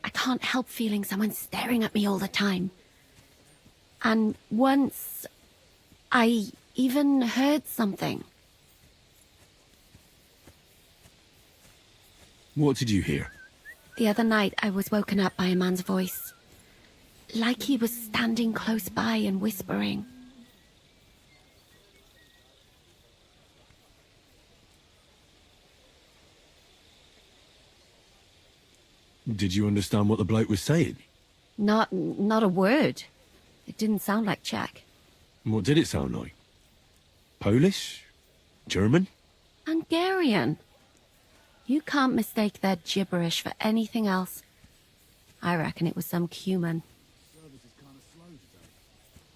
[SPEAKER 13] I can't help feeling someone staring at me all the time. And once, I even heard something.
[SPEAKER 2] What did you hear?
[SPEAKER 13] The other night, I was woken up by a man's voice. Like he was standing close by and whispering.
[SPEAKER 2] Did you understand what the bloke was saying?
[SPEAKER 13] Not a word. It didn't sound like Czech.
[SPEAKER 2] What did it sound like? Polish? German?
[SPEAKER 13] Hungarian. You can't mistake their gibberish for anything else. I reckon it was some Cuman.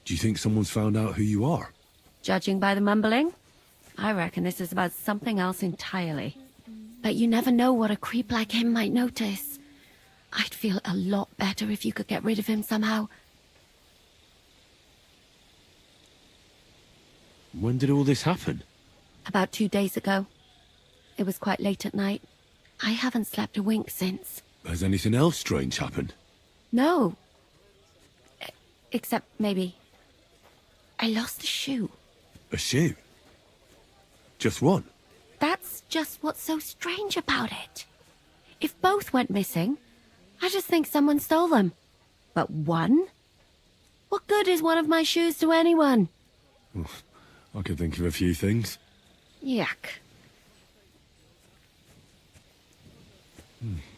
[SPEAKER 2] Do you think someone's found out who you are?
[SPEAKER 13] Judging by the mumbling, I reckon this is about something else entirely. But you never know what a creep like him might notice. I'd feel a lot better if you could get rid of him somehow.
[SPEAKER 2] When did all this happen?
[SPEAKER 13] About 2 days ago. It was quite late at night. I haven't slept a wink since.
[SPEAKER 2] Has anything else strange happened?
[SPEAKER 13] No. Except maybe... I lost a shoe.
[SPEAKER 2] A shoe? Just one?
[SPEAKER 13] That's just what's so strange about it. If both went missing, I just think someone stole them. But one? What good is one of my shoes to anyone?
[SPEAKER 2] I could think of a few things.
[SPEAKER 13] Yuck.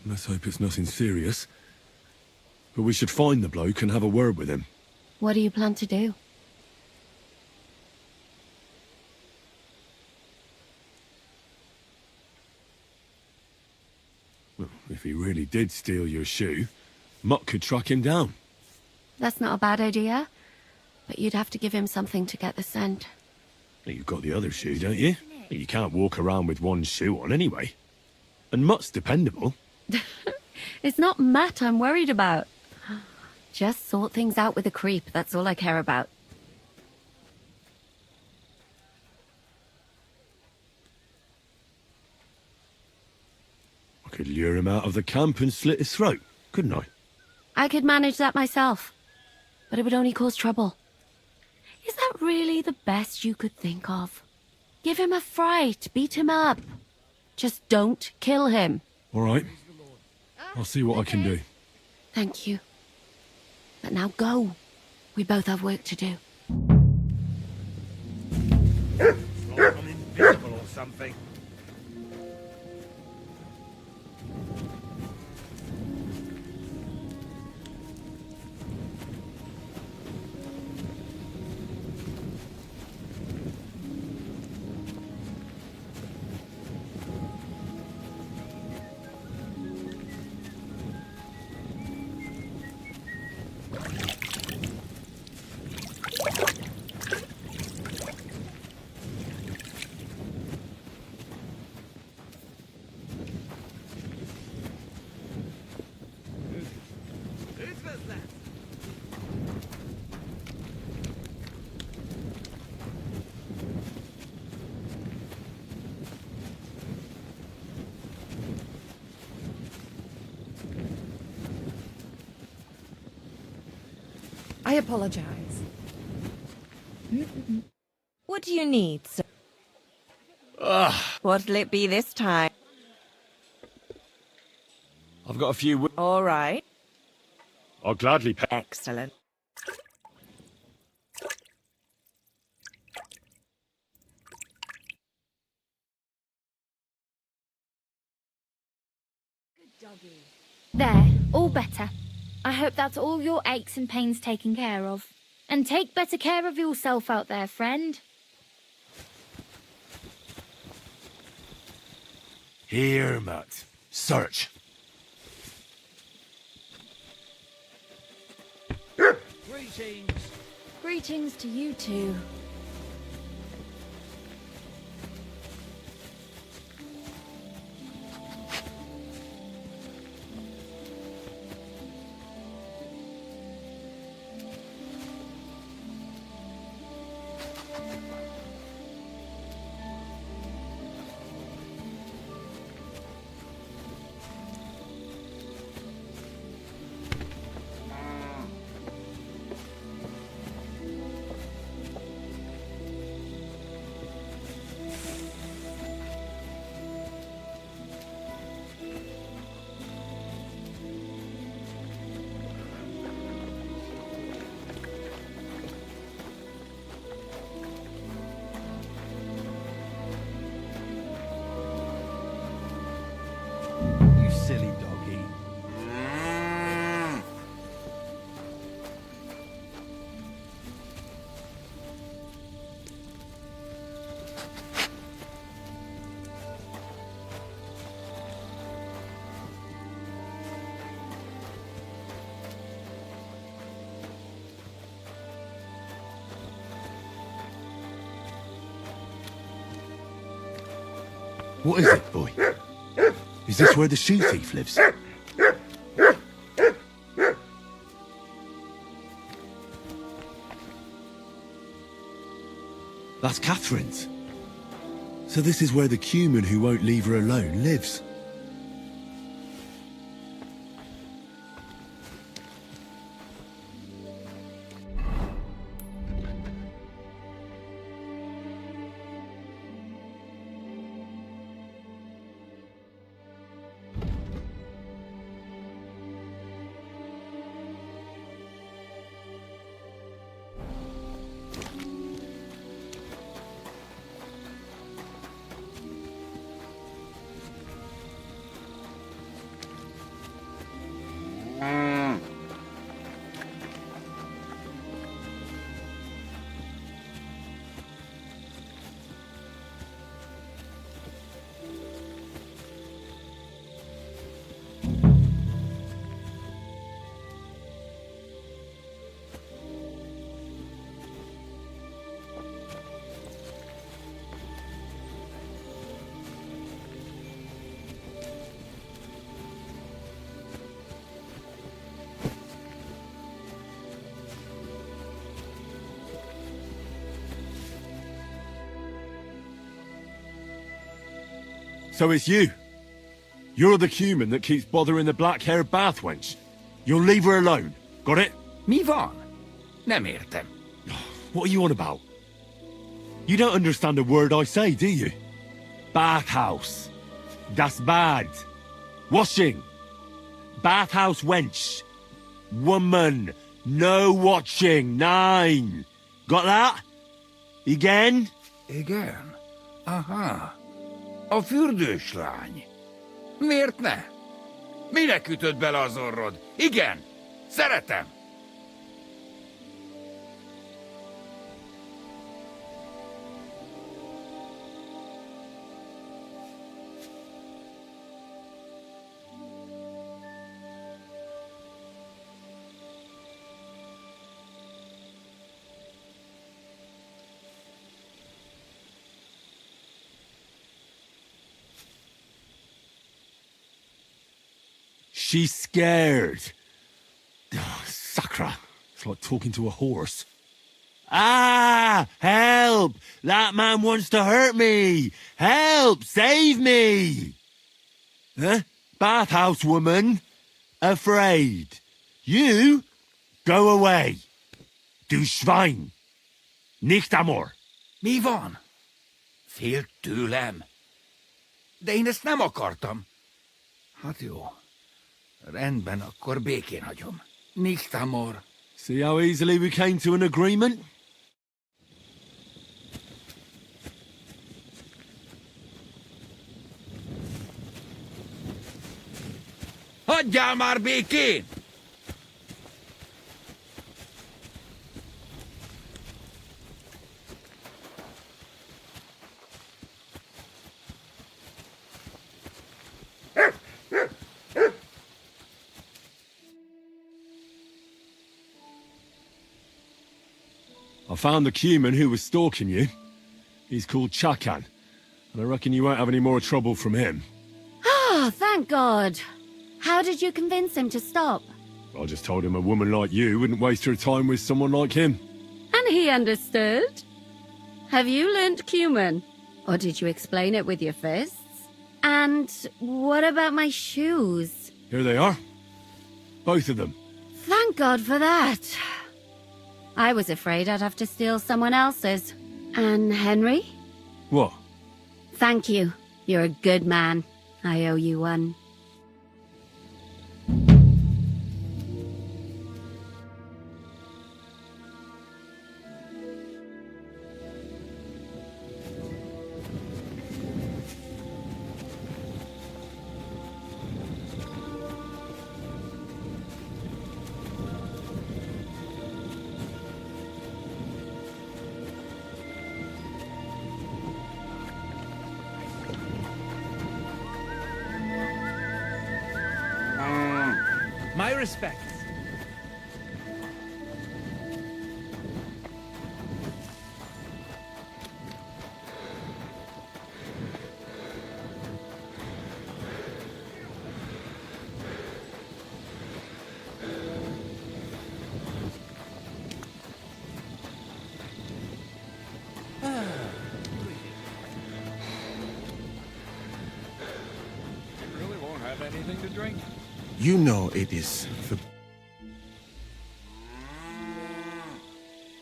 [SPEAKER 2] Let's hope it's nothing serious. But we should find the bloke and have a word with him.
[SPEAKER 13] What do you plan to do?
[SPEAKER 2] If he really did steal your shoe, Mutt could track him down.
[SPEAKER 13] That's not a bad idea, but you'd have to give him something to get the scent.
[SPEAKER 2] You've got the other shoe, don't you? You can't walk around with one shoe on anyway. And Mutt's dependable.
[SPEAKER 13] It's not Matt I'm worried about. Just sort things out with a creep, that's all I care about.
[SPEAKER 2] I could lure him out of the camp and slit his throat, couldn't I?
[SPEAKER 13] I could manage that myself, but it would only cause trouble. Is that really the best you could think of? Give him a fright, beat him up. Just don't kill him.
[SPEAKER 2] All right. I'll see what I can do.
[SPEAKER 13] Thank you. But now go. We both have work to do.
[SPEAKER 12] Like I'm invisible or something.
[SPEAKER 15] I apologize. What do you need, sir? What'll it be this time?
[SPEAKER 2] I've got a few...
[SPEAKER 15] All right.
[SPEAKER 2] I'll gladly pay...
[SPEAKER 15] Excellent.
[SPEAKER 14] There, all better. I hope that's all your aches and pains taken care of. And take better care of yourself out there, friend.
[SPEAKER 2] Here, Matt. Search.
[SPEAKER 1] Greetings.
[SPEAKER 13] Greetings to you too.
[SPEAKER 8] You silly doggy.
[SPEAKER 2] What is it, boy? Is this where the shoe thief lives? That's Catherine's. So this is where the Cuman who won't leave her alone lives. So it's you. You're the human that keeps bothering the black-haired bath wench. You'll leave her alone. Got it?
[SPEAKER 21] Mi van? Nem értem.
[SPEAKER 2] What are you on about? You don't understand a word I say, do you? Bathhouse. Das bad. Washing. Bathhouse wench. Woman. No watching. 9. Got that? Igen?
[SPEAKER 21] Igen? Aha. A fürdős lány. Miért ne? Minek ütött bele az orrod? Igen. Szeretem.
[SPEAKER 2] She's scared. Oh, Sakra. It's like talking to a horse. Ah! Help! That man wants to hurt me! Help! Save me! Huh? Bathhouse woman? Afraid. You? Go away. Du Schwein. Nicht amor.
[SPEAKER 21] Mi van? Félt tőlem. De én ezt nem akartam. Hát jó. Rendben, akkor békén hagyom. Nicht amor.
[SPEAKER 2] See how easily we came to an agreement?
[SPEAKER 21] Hagyjál már békén!
[SPEAKER 2] I found the human who was stalking you. He's called Chakan, and I reckon you won't have any more trouble from him.
[SPEAKER 13] Oh, thank God. How did you convince him to stop?
[SPEAKER 2] I just told him a woman like you wouldn't waste her time with someone like him.
[SPEAKER 13] And he understood? Have you learnt Cuman? Or did you explain it with your fists? And what about my shoes?
[SPEAKER 2] Here they are. Both of them.
[SPEAKER 13] Thank God for that. I was afraid I'd have to steal someone else's. And Henry?
[SPEAKER 2] What?
[SPEAKER 13] Thank you. You're a good man. I owe you one.
[SPEAKER 22] My respects.
[SPEAKER 17] You really won't have anything to drink?
[SPEAKER 18] You know it is for...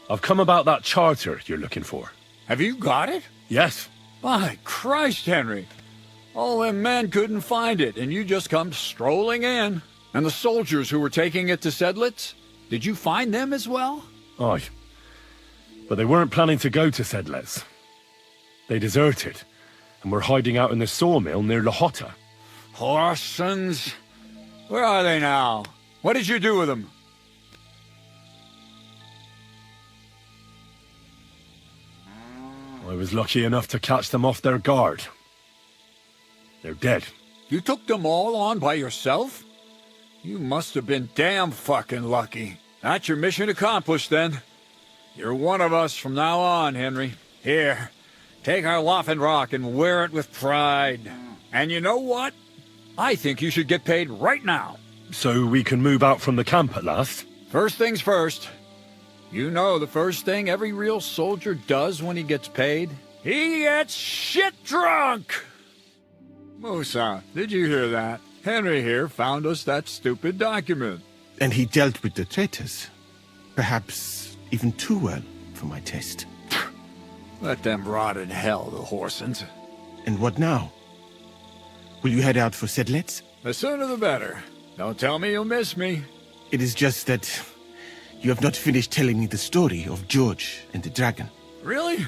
[SPEAKER 2] I've come about that charter you're looking for.
[SPEAKER 17] Have you got it?
[SPEAKER 2] Yes.
[SPEAKER 17] By Christ, Henry. All them men couldn't find it, and you just come strolling in. And the soldiers who were taking it to Sedlitz, did you find them as well?
[SPEAKER 2] Aye. But they weren't planning to go to Sedlitz. They deserted, and were hiding out in the sawmill near Lahota.
[SPEAKER 17] Horsons. Where are they now? What did you do with them?
[SPEAKER 2] I was lucky enough to catch them off their guard. They're dead.
[SPEAKER 17] You took them all on by yourself? You must have been damn fucking lucky. That's your mission accomplished, then. You're one of us from now on, Henry. Here, take our Loffenrock and wear it with pride. And you know what? I think you should get paid right now.
[SPEAKER 2] So we can move out from the camp at last?
[SPEAKER 17] First things first. You know the first thing every real soldier does when he gets paid? He gets shit drunk! Musa, did you hear that? Henry here found us that stupid document.
[SPEAKER 18] And he dealt with the traitors. Perhaps even too well for my taste.
[SPEAKER 17] Let them rot in hell, the Horsens.
[SPEAKER 18] And what now? Will you head out for Sedlets?
[SPEAKER 17] The sooner the better. Don't tell me you'll miss me.
[SPEAKER 18] It is just that you have not finished telling me the story of George and the dragon.
[SPEAKER 17] Really?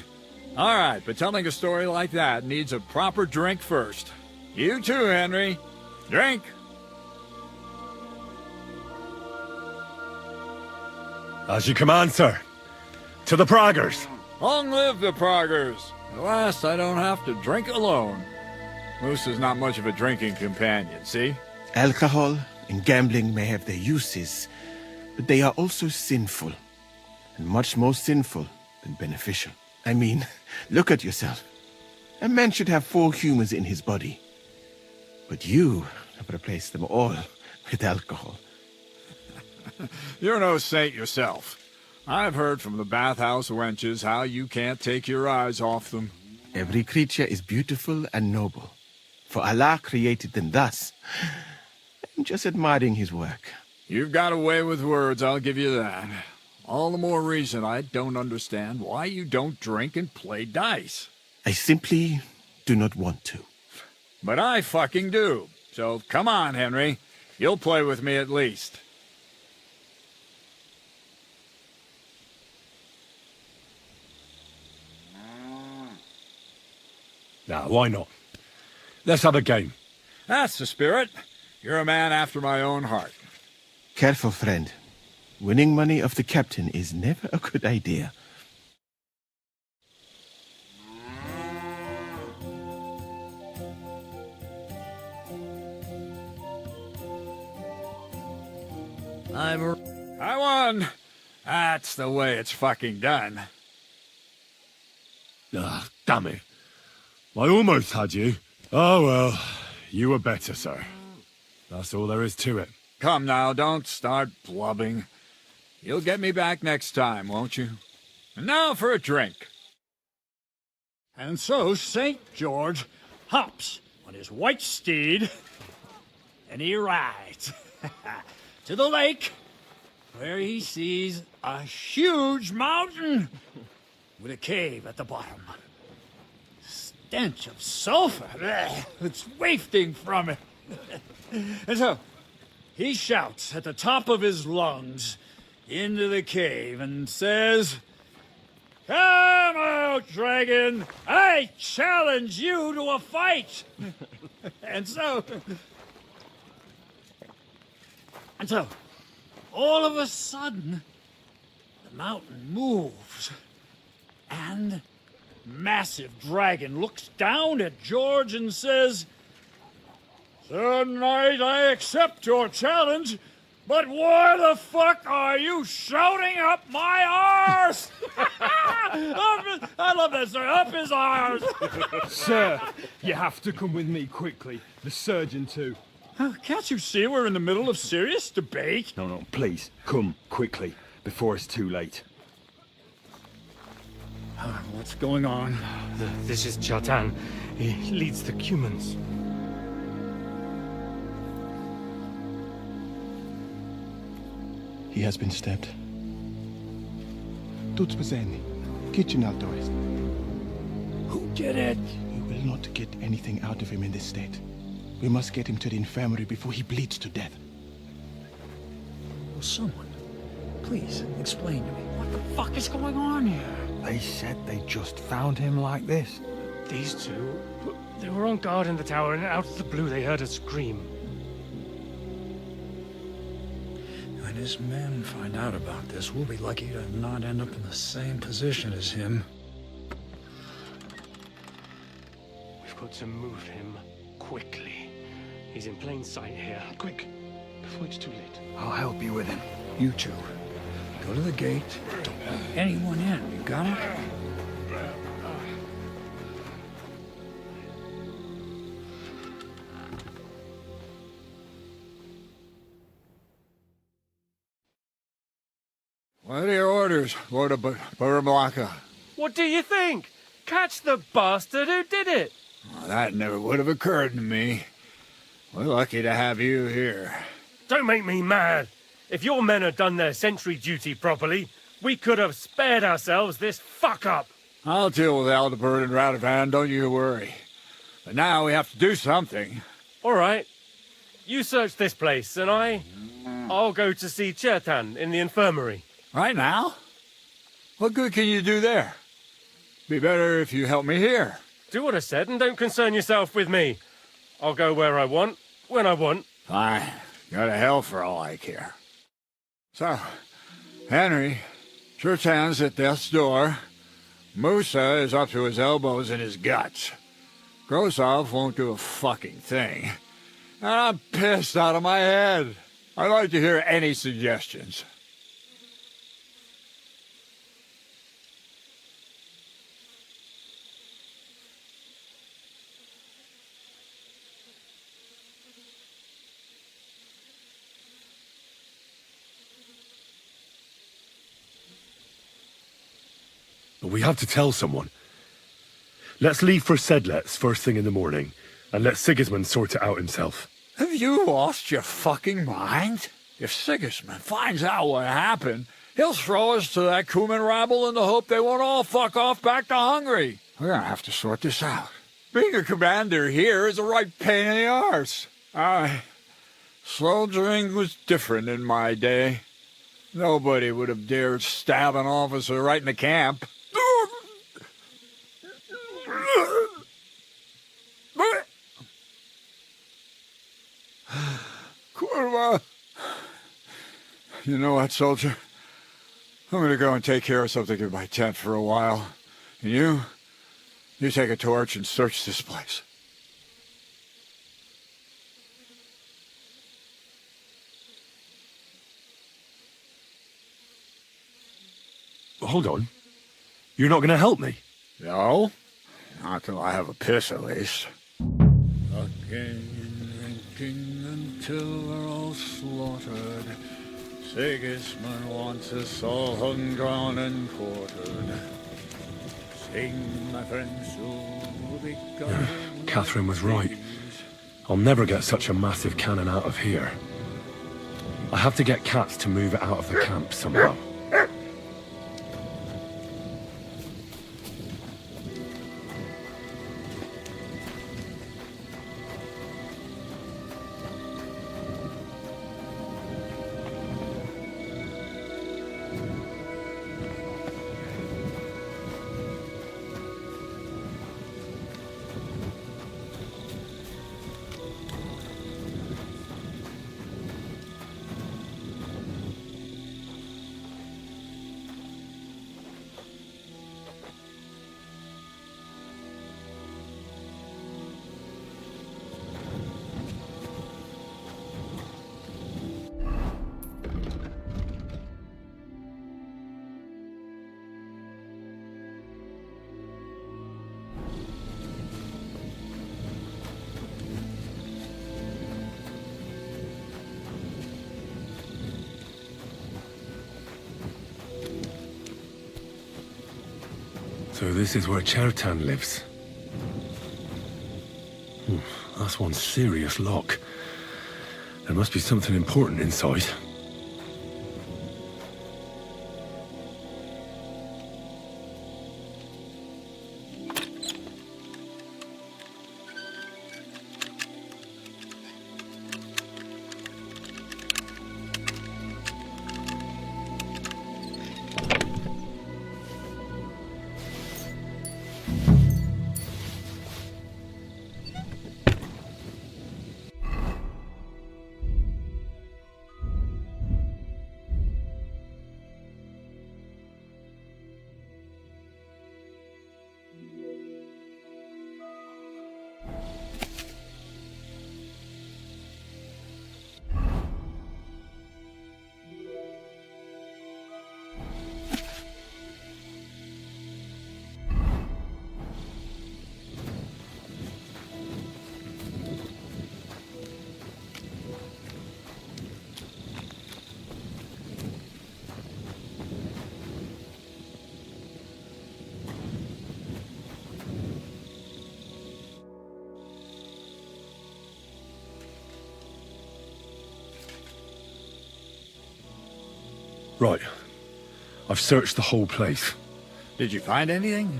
[SPEAKER 17] All right, but telling a story like that needs a proper drink first. You too, Henry. Drink!
[SPEAKER 2] As you command, sir. To the Praggers.
[SPEAKER 17] Long live the Praggers. At last I don't have to drink alone. Moose is not much of a drinking companion, see?
[SPEAKER 18] Alcohol and gambling may have their uses, but they are also sinful. And much more sinful than beneficial. I mean, look at yourself. A man should have 4 humors in his body. But you have replaced them all with alcohol.
[SPEAKER 17] You're no saint yourself. I've heard from the bathhouse wenches how you can't take your eyes off them.
[SPEAKER 18] Every creature is beautiful and noble. For Allah created them thus. I'm just admiring his work.
[SPEAKER 17] You've got a way with words, I'll give you that. All the more reason I don't understand why you don't drink and play dice.
[SPEAKER 18] I simply do not want to.
[SPEAKER 17] But I fucking do. So come on, Henry. You'll play with me at least.
[SPEAKER 2] Now, why not? Let's have a game.
[SPEAKER 17] That's the spirit. You're a man after my own heart.
[SPEAKER 18] Careful, friend. Winning money off the captain is never a good idea.
[SPEAKER 17] I won! That's the way it's fucking done.
[SPEAKER 2] Ah, damn it. I almost had you. Oh well, you were better, sir. That's all there is to it.
[SPEAKER 17] Come now, don't start blubbing. You'll get me back next time, won't you? And now for a drink.
[SPEAKER 3] And so St. George hops on his white steed, and he rides to the lake, where he sees a huge mountain with a cave at the bottom. Stench of sulfur, it's wafting from it. And so he shouts at the top of his lungs into the cave and says, "Come out, dragon! I challenge you to a fight!" And so, all of a sudden, the mountain moves, and massive dragon looks down at George and says, "Sir Knight, I accept your challenge, but why the fuck are you shouting up my arse?" I love that, sir. Up his arse.
[SPEAKER 4] Sir, you have to come with me quickly. The surgeon too.
[SPEAKER 3] Can't you see we're in the middle of serious debate?
[SPEAKER 4] No, please, come quickly, before it's too late.
[SPEAKER 3] What's going on?
[SPEAKER 12] This is Chatan. He leads the Cumans.
[SPEAKER 18] He has been stabbed. Tuts bezeni. Kitchen outdoors.
[SPEAKER 3] Who did it?
[SPEAKER 18] We will not get anything out of him in this state. We must get him to the infirmary before he bleeds to death.
[SPEAKER 3] Will someone please explain to me what the fuck is going on here?
[SPEAKER 16] They said they just found him like this.
[SPEAKER 12] These two, they were on guard in the tower, and out of the blue they heard a scream.
[SPEAKER 3] When his men find out about this, we'll be lucky to not end up in the same position as him.
[SPEAKER 12] We've got to move him quickly. He's in plain sight here.
[SPEAKER 18] Quick, before it's too late.
[SPEAKER 3] I'll help you with him. You two, go to the gate. Don't let anyone in. You got it?
[SPEAKER 17] What are your orders, Lord of Burblaka?
[SPEAKER 12] What do you think? Catch the bastard who did it!
[SPEAKER 17] Well, that never would have occurred to me. We're lucky to have you here.
[SPEAKER 12] Don't make me mad. If your men had done their sentry duty properly, we could have spared ourselves this fuck-up.
[SPEAKER 17] I'll deal with Aldebert and Radovan, don't you worry. But now we have to do something.
[SPEAKER 12] All right. You search this place, and I'll go to see Chertan in the infirmary.
[SPEAKER 17] Right now? What good can you do there? Be better if you help me here.
[SPEAKER 12] Do what I said and don't concern yourself with me. I'll go where I want, when I want.
[SPEAKER 17] Fine. Go to hell for all I care. So, Henry, Chertan's at death's door. Musa is up to his elbows in his guts. Grosov won't do a fucking thing. And I'm pissed out of my head. I'd like to hear any suggestions.
[SPEAKER 2] But we have to tell someone. Let's leave for Sedlets first thing in the morning, and let Sigismund sort it out himself.
[SPEAKER 17] Have you lost your fucking mind? If Sigismund finds out what happened, he'll throw us to that Cuman rabble in the hope they won't all fuck off back to Hungary. We're gonna have to sort this out. Being a commander here is a right pain in the arse. Soldiering was different in my day. Nobody would have dared stab an officer right in the camp. Kurva! You know what, soldier? I'm gonna go and take care of something in my tent for a while. And you take a torch and search this place.
[SPEAKER 2] Hold on. You're not gonna help me?
[SPEAKER 17] No. Not till I have a piss, at least. Fucking drinking until we're all slaughtered. Sigismund wants us all hung, drawn, and quartered. Sing, my friends, who be
[SPEAKER 2] Yeah, Catherine was right. I'll never get such a massive cannon out of here. I have to get Katz to move it out of the camp somehow. So this is where Chertan lives. That's one serious lock. There must be something important inside. Right. I've searched the whole place.
[SPEAKER 17] Did you find anything?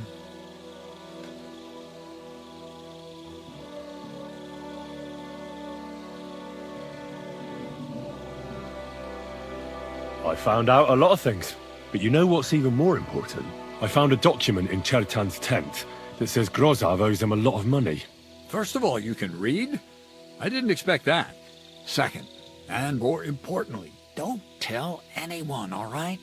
[SPEAKER 2] I found out a lot of things. But you know what's even more important? I found a document in Chertan's tent that says Grozov owes him a lot of money.
[SPEAKER 17] First of all, you can read? I didn't expect that. Second, and more importantly, don't tell anyone, all right?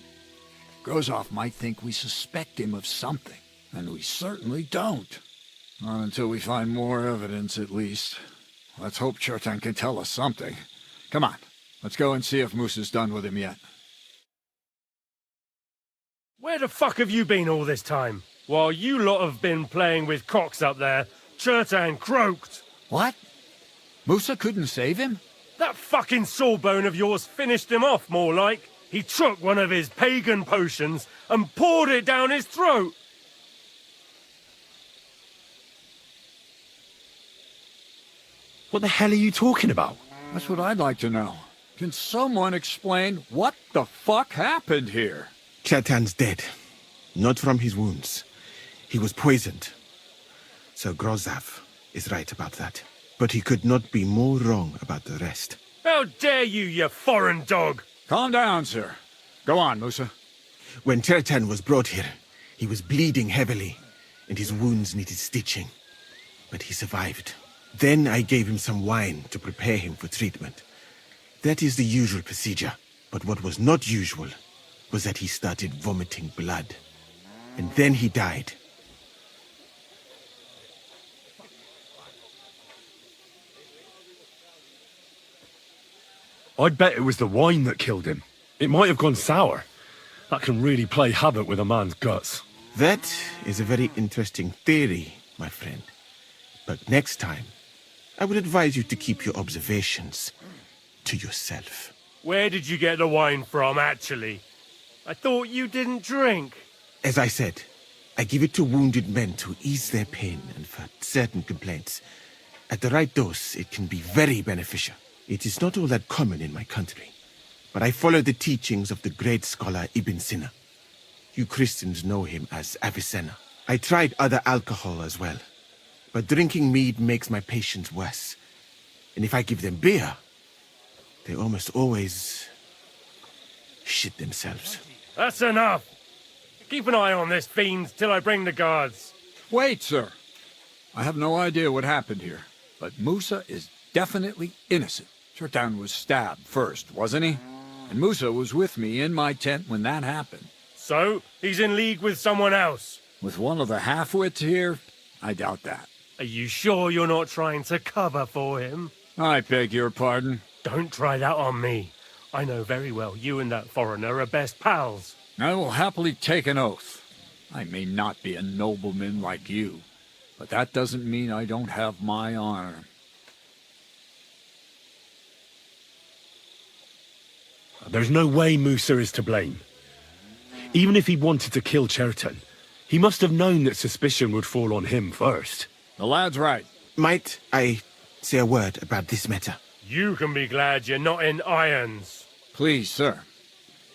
[SPEAKER 17] Grozov might think we suspect him of something, and we certainly don't. Not until we find more evidence, at least. Let's hope Chertan can tell us something. Come on, let's go and see if Moosa's done with him yet.
[SPEAKER 12] Where the fuck have you been all this time? While you lot have been playing with cocks up there, Chertan croaked.
[SPEAKER 17] What? Moosa couldn't save him?
[SPEAKER 12] That fucking sawbone of yours finished him off, more like. He took one of his pagan potions and poured it down his throat.
[SPEAKER 2] What the hell are you talking about?
[SPEAKER 17] That's what I'd like to know. Can someone explain what the fuck happened here?
[SPEAKER 18] Chertan's dead. Not from his wounds. He was poisoned. Sir Grozov is right about that. But he could not be more wrong about the rest.
[SPEAKER 12] How dare you, you foreign dog!
[SPEAKER 17] Calm down, sir. Go on, Moosa.
[SPEAKER 18] When Chertan was brought here, he was bleeding heavily, and his wounds needed stitching. But he survived. Then I gave him some wine to prepare him for treatment. That is the usual procedure. But what was not usual was that he started vomiting blood. And then he died.
[SPEAKER 2] I'd bet it was the wine that killed him. It might have gone sour. That can really play havoc with a man's guts.
[SPEAKER 18] That is a very interesting theory, my friend. But next time, I would advise you to keep your observations to yourself.
[SPEAKER 12] Where did you get the wine from, actually? I thought you didn't drink.
[SPEAKER 18] As I said, I give it to wounded men to ease their pain and for certain complaints. At the right dose, it can be very beneficial. It is not all that common in my country, but I follow the teachings of the great scholar Ibn Sina. You Christians know him as Avicenna. I tried other alcohol as well, but drinking mead makes my patients worse. And if I give them beer, they almost always shit themselves.
[SPEAKER 12] That's enough. Keep an eye on this fiend till I bring the guards.
[SPEAKER 17] Wait, sir. I have no idea what happened here, but Moosa is definitely innocent. Chertan was stabbed first, wasn't he? And Moosa was with me in my tent when that happened.
[SPEAKER 12] So, he's in league with someone else?
[SPEAKER 17] With one of the half-wits here? I doubt that.
[SPEAKER 12] Are you sure you're not trying to cover for him?
[SPEAKER 17] I beg your pardon.
[SPEAKER 12] Don't try that on me. I know very well you and that foreigner are best pals.
[SPEAKER 17] I will happily take an oath. I may not be a nobleman like you, but that doesn't mean I don't have my honor.
[SPEAKER 2] There's no way Moosa is to blame. Even if he wanted to kill Chertan, he must have known that suspicion would fall on him first.
[SPEAKER 17] The lad's right.
[SPEAKER 18] Might I say a word about this matter?
[SPEAKER 12] You can be glad you're not in irons.
[SPEAKER 17] Please, sir.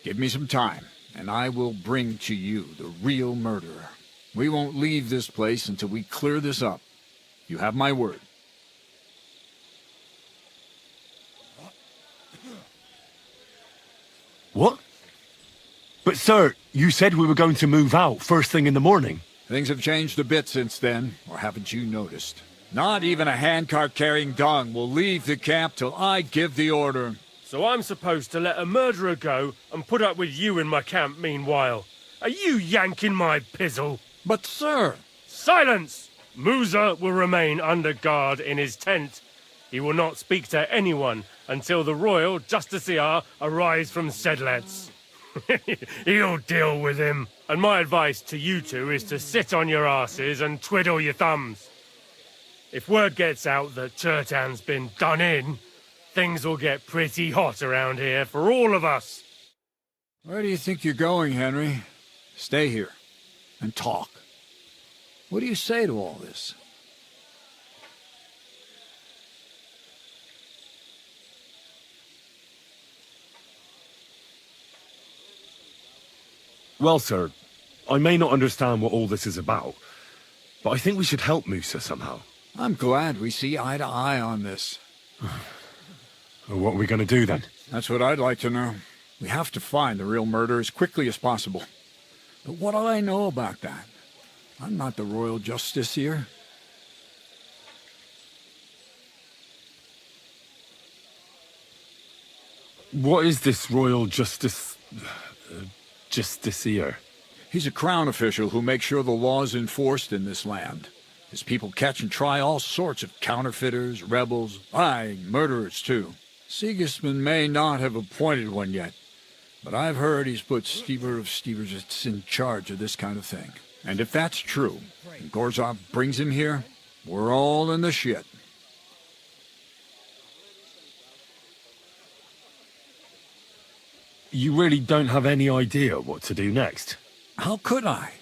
[SPEAKER 17] Give me some time, and I will bring to you the real murderer. We won't leave this place until we clear this up. You have my word.
[SPEAKER 2] What? But sir, you said we were going to move out first thing in the morning.
[SPEAKER 17] Things have changed a bit since then, or haven't you noticed? Not even a handcart carrying dung will leave the camp till I give the order.
[SPEAKER 12] So I'm supposed to let a murderer go and put up with you in my camp meanwhile. Are you yanking my pizzle?
[SPEAKER 17] But sir...
[SPEAKER 12] Silence! Moosa will remain under guard in his tent. He will not speak to anyone until the royal justiciar arrives from Sedlets. He'll deal with him. And my advice to you two is to sit on your asses and twiddle your thumbs. If word gets out that Chertan's been done in, things will get pretty hot around here for all of us.
[SPEAKER 17] Where do you think you're going, Henry? Stay here and talk. What do you say to all this?
[SPEAKER 2] Well, sir, I may not understand what all this is about, but I think we should help Musa somehow.
[SPEAKER 17] I'm glad we see eye to eye on this.
[SPEAKER 2] Well, what are we going to do then?
[SPEAKER 17] That's what I'd like to know. We have to find the real murderer as quickly as possible. But what do I know about that? I'm not the royal justiciar.
[SPEAKER 2] What is this royal justiciar?
[SPEAKER 17] He's a crown official who makes sure the law is enforced in this land. His people catch and try all sorts of counterfeiters, rebels, aye, murderers too. Sigismund may not have appointed one yet, but I've heard he's put Stever of Steversits in charge of this kind of thing. And if that's true, and Gorzov brings him here, we're all in the shit.
[SPEAKER 2] You really don't have any idea what to do next?
[SPEAKER 17] How could I?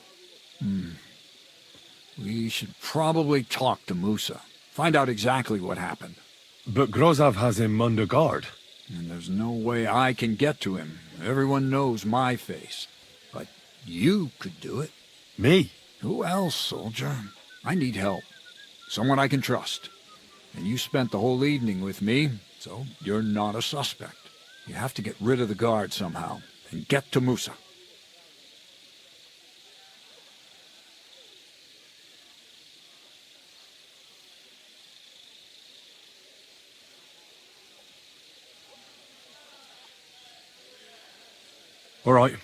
[SPEAKER 17] We should probably talk to Musa. Find out exactly what happened.
[SPEAKER 2] But Grozov has him under guard.
[SPEAKER 17] And there's no way I can get to him. Everyone knows my face. But you could do it.
[SPEAKER 2] Me?
[SPEAKER 17] Who else, soldier? I need help. Someone I can trust. And you spent the whole evening with me, so you're not a suspect. You have to get rid of the guard somehow, and get to Musa.
[SPEAKER 2] All right.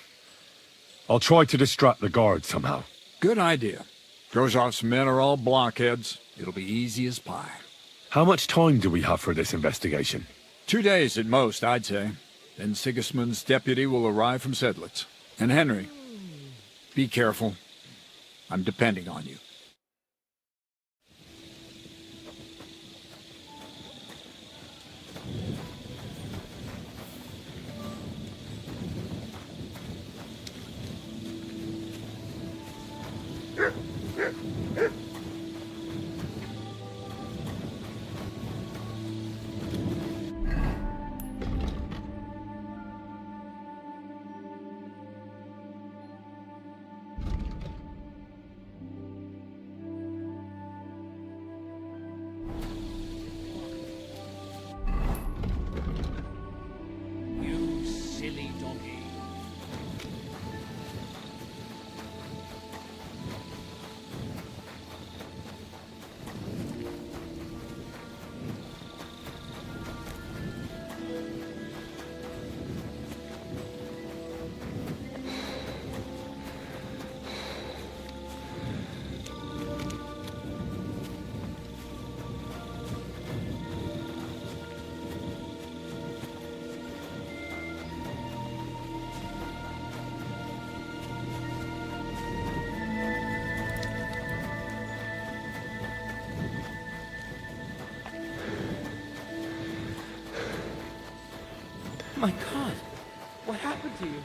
[SPEAKER 2] I'll try to distract the guard somehow.
[SPEAKER 17] Good idea. Grozov's men are all blockheads. It'll be easy as pie.
[SPEAKER 2] How much time do we have for this investigation?
[SPEAKER 17] 2 days at most, I'd say. Then Sigismund's deputy will arrive from Sedlitz. And Henry, be careful. I'm depending on you.
[SPEAKER 1] You silly donkey.
[SPEAKER 6] My God, what happened to you?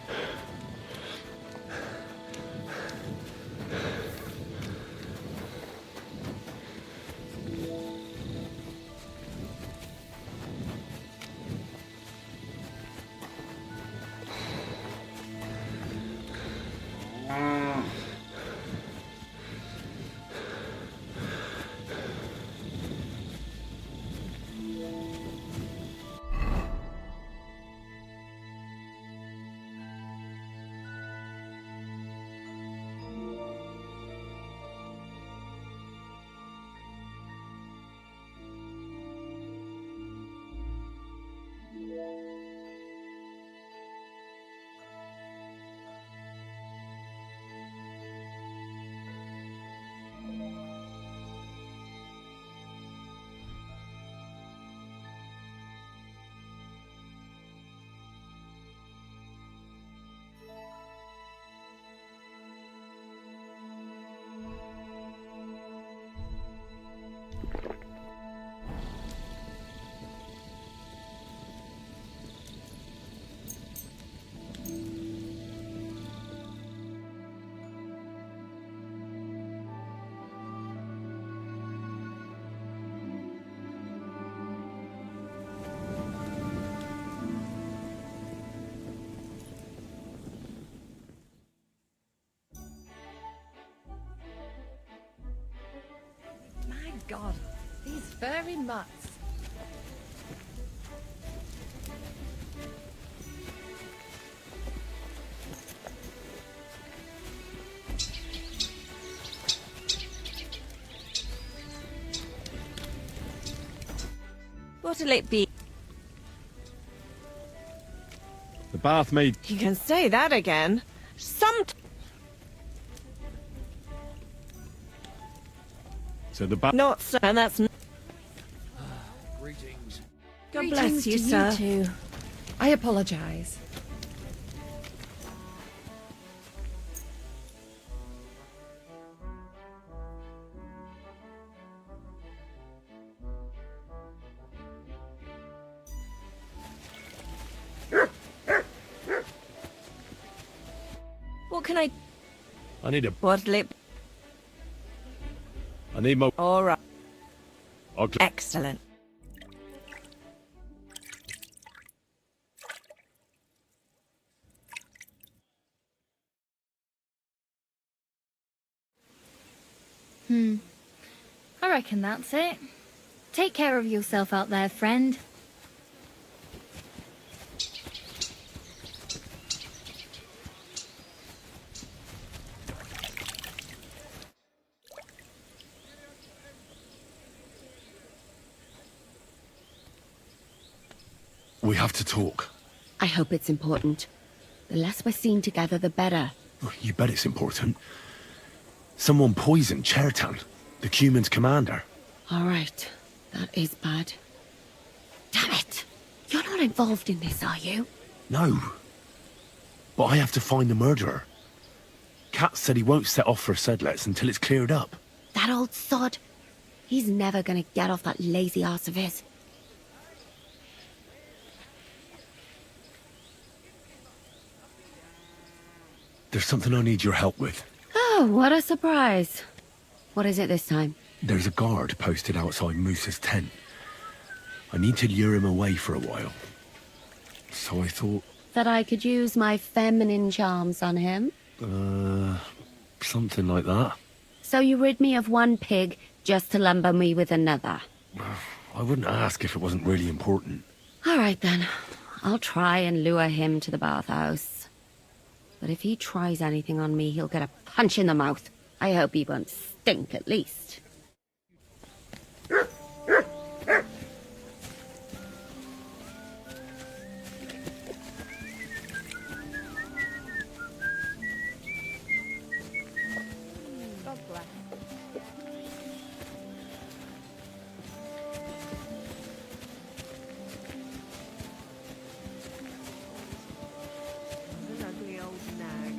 [SPEAKER 15] God, these furry mutts.
[SPEAKER 7] What'll it be?
[SPEAKER 2] The bath made...
[SPEAKER 7] You can say that again.
[SPEAKER 2] So the bath...
[SPEAKER 7] Not so, and that's...
[SPEAKER 15] Greetings.
[SPEAKER 7] God bless you,
[SPEAKER 15] to
[SPEAKER 7] sir.
[SPEAKER 15] You too. I apologize.
[SPEAKER 7] What can I...
[SPEAKER 2] I need a...
[SPEAKER 7] What'll it...
[SPEAKER 2] I need more...
[SPEAKER 7] All right.
[SPEAKER 2] Okay.
[SPEAKER 7] Excellent.
[SPEAKER 14] I reckon that's it. Take care of yourself out there, friend.
[SPEAKER 2] We have to talk.
[SPEAKER 13] I hope it's important. The less we're seen together, the better.
[SPEAKER 2] You bet it's important. Someone poisoned Chertan, the Cuman's commander.
[SPEAKER 13] All right. That is bad. Damn it! You're not involved in this, are you?
[SPEAKER 2] No. But I have to find the murderer. Kat said he won't set off for Sedlets until it's cleared up.
[SPEAKER 13] That old sod. He's never gonna get off that lazy arse of his.
[SPEAKER 2] There's something I need your help with.
[SPEAKER 13] Oh, what a surprise. What is it this time?
[SPEAKER 2] There's a guard posted outside Moose's tent. I need to lure him away for a while. So I thought...
[SPEAKER 13] That I could use my feminine charms on him?
[SPEAKER 2] Something like that.
[SPEAKER 13] So you rid me of one pig just to lumber me with another?
[SPEAKER 2] I wouldn't ask if it wasn't really important.
[SPEAKER 13] All right then. I'll try and lure him to the bathhouse. But if he tries anything on me, he'll get a punch in the mouth. I hope he won't stink at least.
[SPEAKER 7] God bless. An ugly old nag.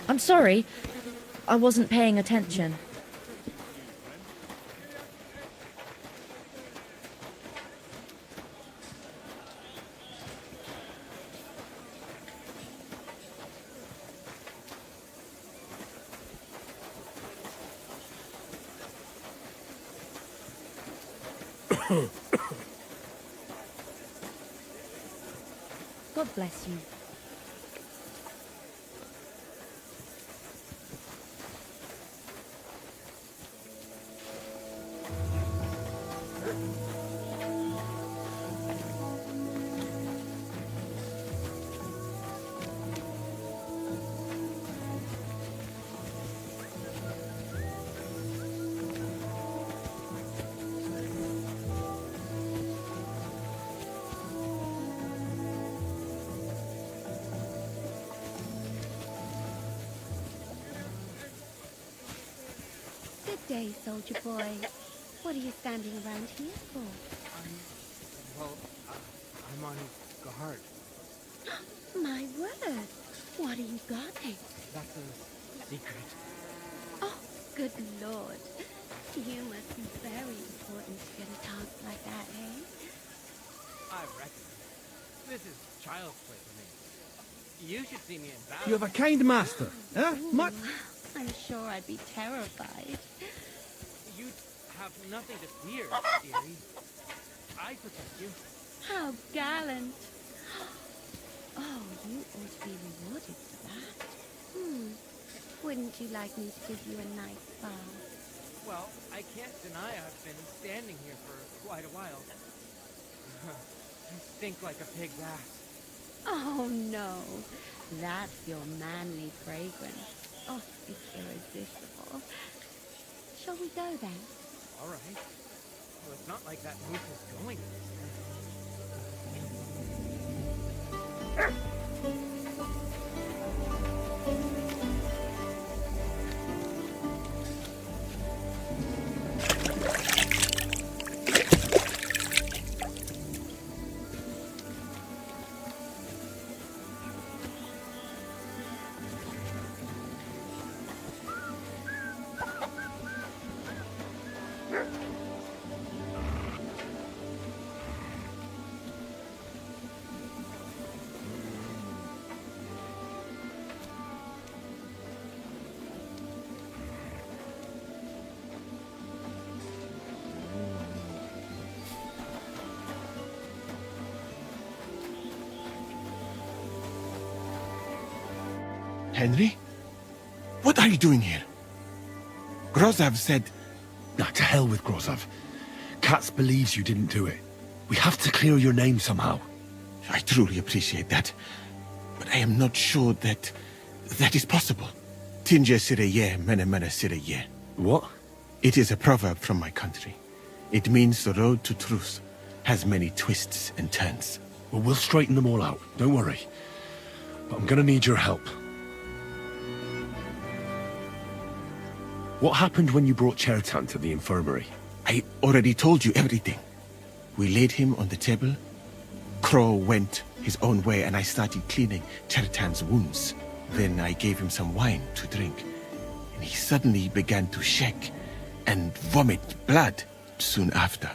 [SPEAKER 22] I'm sorry. I wasn't paying attention. God bless you.
[SPEAKER 13] Good day, soldier boy. What are you standing around here for?
[SPEAKER 5] I'm on guard.
[SPEAKER 13] My word! What are you guarding?
[SPEAKER 5] That's a secret.
[SPEAKER 13] Oh, good lord. You must be very important to get a task like that, eh?
[SPEAKER 5] I reckon. This is child's play for me. You should see me in battle.
[SPEAKER 4] You have a kind master, eh? Much?
[SPEAKER 13] I'm sure I'd be terrified.
[SPEAKER 5] You have nothing to fear, dearie. I protect you.
[SPEAKER 13] How gallant. Oh, you ought to be rewarded for that. Wouldn't you like me to give you a nice bath?
[SPEAKER 5] Well, I can't deny I've been standing here for quite a while. I stink like a pig's ass.
[SPEAKER 13] Oh, no. That's your manly fragrance. Oh, it's irresistible. Shall we go then?
[SPEAKER 5] All right. Well, it's not like that moose is going
[SPEAKER 18] Henry? What are you doing here? Grozav said...
[SPEAKER 2] Nah, to hell with Grozav. Katz believes you didn't do it. We have to clear your name somehow.
[SPEAKER 18] I truly appreciate that. But I am not sure that is possible. Tinja sireye, mene mene sireye.
[SPEAKER 2] What?
[SPEAKER 18] It is a proverb from my country. It means the road to truth has many twists and turns.
[SPEAKER 2] Well, we'll straighten them all out. Don't worry. But I'm gonna need your help. What happened when you brought Chertan to the infirmary?
[SPEAKER 18] I already told you everything. We laid him on the table. Crow went his own way and I started cleaning Chertan's wounds. Then I gave him some wine to drink. And he suddenly began to shake and vomit blood soon after.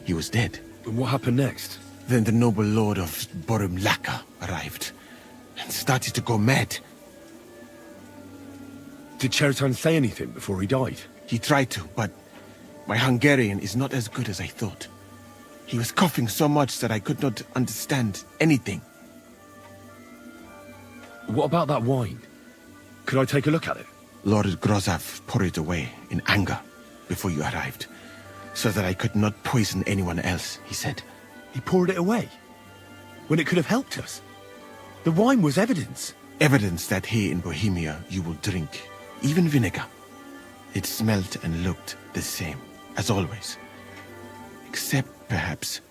[SPEAKER 18] He was dead.
[SPEAKER 2] And what happened next?
[SPEAKER 18] Then the noble lord of Borumlaka arrived and started to go mad.
[SPEAKER 2] Did Chertan say anything before he died?
[SPEAKER 18] He tried to, but my Hungarian is not as good as I thought. He was coughing so much that I could not understand anything.
[SPEAKER 2] What about that wine? Could I take a look at it?
[SPEAKER 18] Lord Grozav poured it away in anger before you arrived, so that I could not poison anyone else, he said.
[SPEAKER 2] He poured it away? When it could have helped us? The wine was evidence.
[SPEAKER 18] Evidence that here in Bohemia you will drink even vinegar. It smelt and looked the same, as always. Except perhaps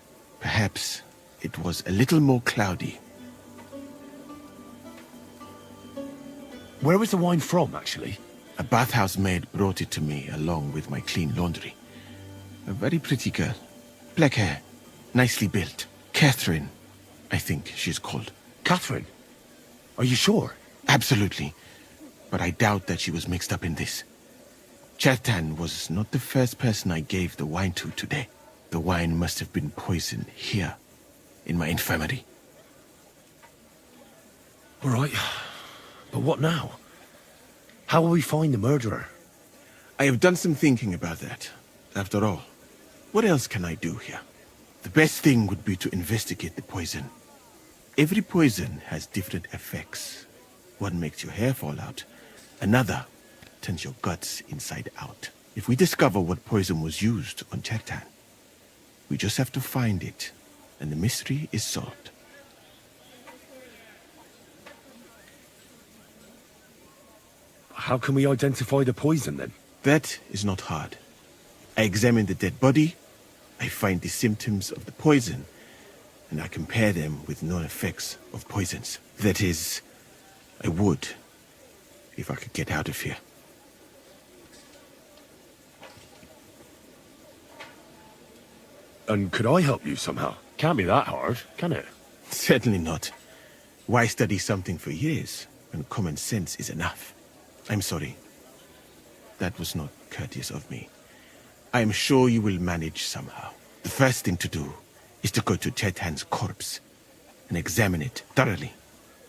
[SPEAKER 18] it was a little more cloudy.
[SPEAKER 2] Where was the wine from, actually?
[SPEAKER 18] A bathhouse maid brought it to me along with my clean laundry. A very pretty girl. Black hair, nicely built. Catherine, I think she's called.
[SPEAKER 2] Catherine? Are you sure?
[SPEAKER 18] Absolutely. But I doubt that she was mixed up in this. Chertan was not the first person I gave the wine to today. The wine must have been poisoned here, in my infirmary.
[SPEAKER 2] All right. But what now? How will we find the murderer?
[SPEAKER 18] I have done some thinking about that. After all, what else can I do here? The best thing would be to investigate the poison. Every poison has different effects. One makes your hair fall out. Another turns your guts inside out. If we discover what poison was used on Chertan, we just have to find it, and the mystery is solved.
[SPEAKER 2] How can we identify the poison, then?
[SPEAKER 18] That is not hard. I examine the dead body, I find the symptoms of the poison, and I compare them with known effects of poisons. That is, I would, if I could get out of here.
[SPEAKER 2] And could I help you somehow? Can't be that hard, can it?
[SPEAKER 18] Certainly not. Why study something for years when common sense is enough? I'm sorry. That was not courteous of me. I am sure you will manage somehow. The first thing to do is to go to Chetan's corpse and examine it thoroughly.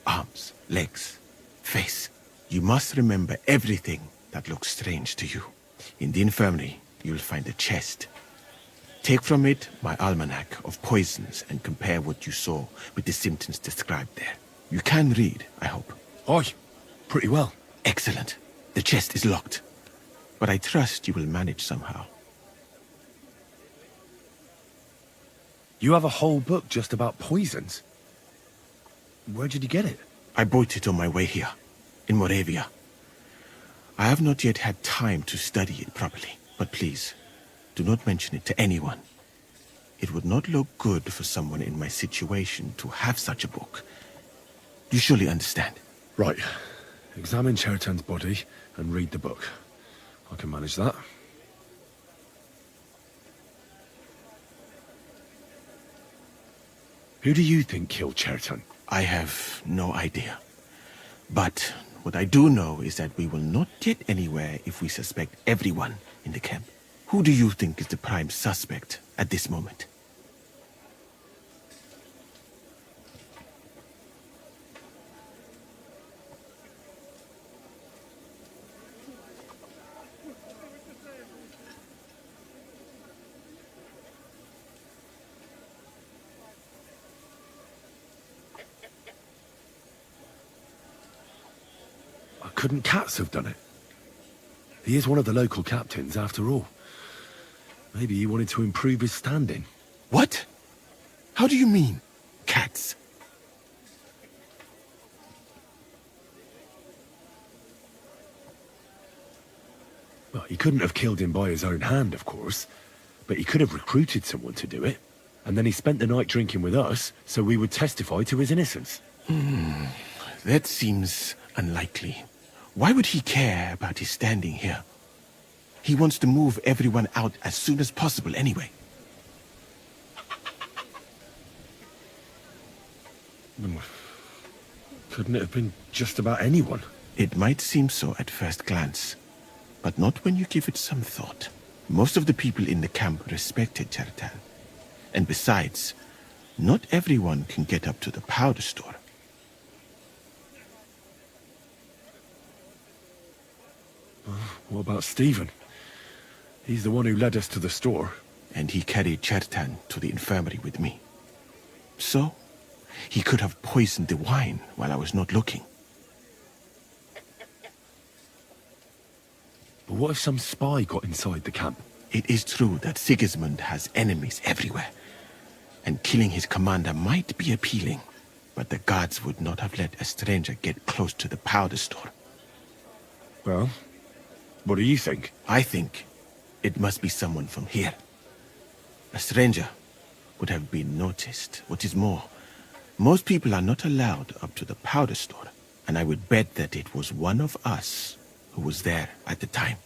[SPEAKER 18] Arms, legs, face. You must remember everything that looks strange to you. In the infirmary, you'll find a chest. Take from it my almanac of poisons and compare what you saw with the symptoms described there. You can read, I hope.
[SPEAKER 2] Aye, pretty well.
[SPEAKER 18] Excellent. The chest is locked, but I trust you will manage somehow.
[SPEAKER 2] You have a whole book just about poisons? Where did you get it?
[SPEAKER 18] I bought it on my way here, in Moravia. I have not yet had time to study it properly, but please, do not mention it to anyone. It would not look good for someone in my situation to have such a book. You surely understand.
[SPEAKER 2] Right. Examine Chetan's body and read the book. I can manage that. Who do you think killed Chetan?
[SPEAKER 18] I have no idea. But what I do know is that we will not get anywhere if we suspect everyone in the camp. Who do you think is the prime suspect at this moment?
[SPEAKER 2] Couldn't Katz have done it? He is one of the local captains, after all. Maybe he wanted to improve his standing.
[SPEAKER 18] What? How do you mean, Katz?
[SPEAKER 2] Well, he couldn't have killed him by his own hand, of course. But he could have recruited someone to do it. And then he spent the night drinking with us, so we would testify to his innocence.
[SPEAKER 18] That seems unlikely. Why would he care about his standing here? He wants to move everyone out as soon as possible anyway.
[SPEAKER 2] Couldn't it have been just about anyone?
[SPEAKER 18] It might seem so at first glance, but not when you give it some thought. Most of the people in the camp respected Chertan. And besides, not everyone can get up to the powder store.
[SPEAKER 2] What about Stephen? He's the one who led us to the store.
[SPEAKER 18] And he carried Chertan to the infirmary with me. So, he could have poisoned the wine while I was not looking.
[SPEAKER 2] But what if some spy got inside the camp?
[SPEAKER 18] It is true that Sigismund has enemies everywhere, and killing his commander might be appealing, but the guards would not have let a stranger get close to the powder store.
[SPEAKER 2] Well, what do you think?
[SPEAKER 18] I think it must be someone from here. A stranger would have been noticed. What is more, most people are not allowed up to the powder store, and I would bet that it was one of us who was there at the time.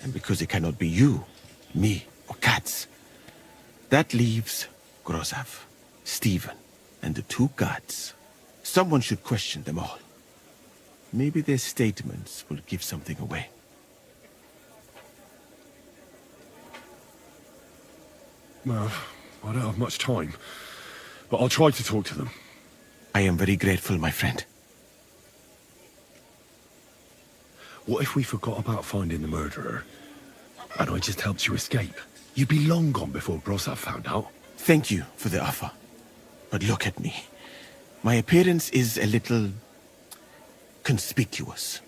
[SPEAKER 18] And because it cannot be you, me, or Katz, that leaves Grozav, Stephen, and the two guards. Someone should question them all. Maybe their statements will give something away.
[SPEAKER 2] Well, I don't have much time, but I'll try to talk to them.
[SPEAKER 18] I am very grateful, my friend.
[SPEAKER 2] What if we forgot about finding the murderer, and I just helped you escape? You'd be long gone before Grozav found out.
[SPEAKER 18] Thank you for the offer. But look at me. My appearance is a little conspicuous.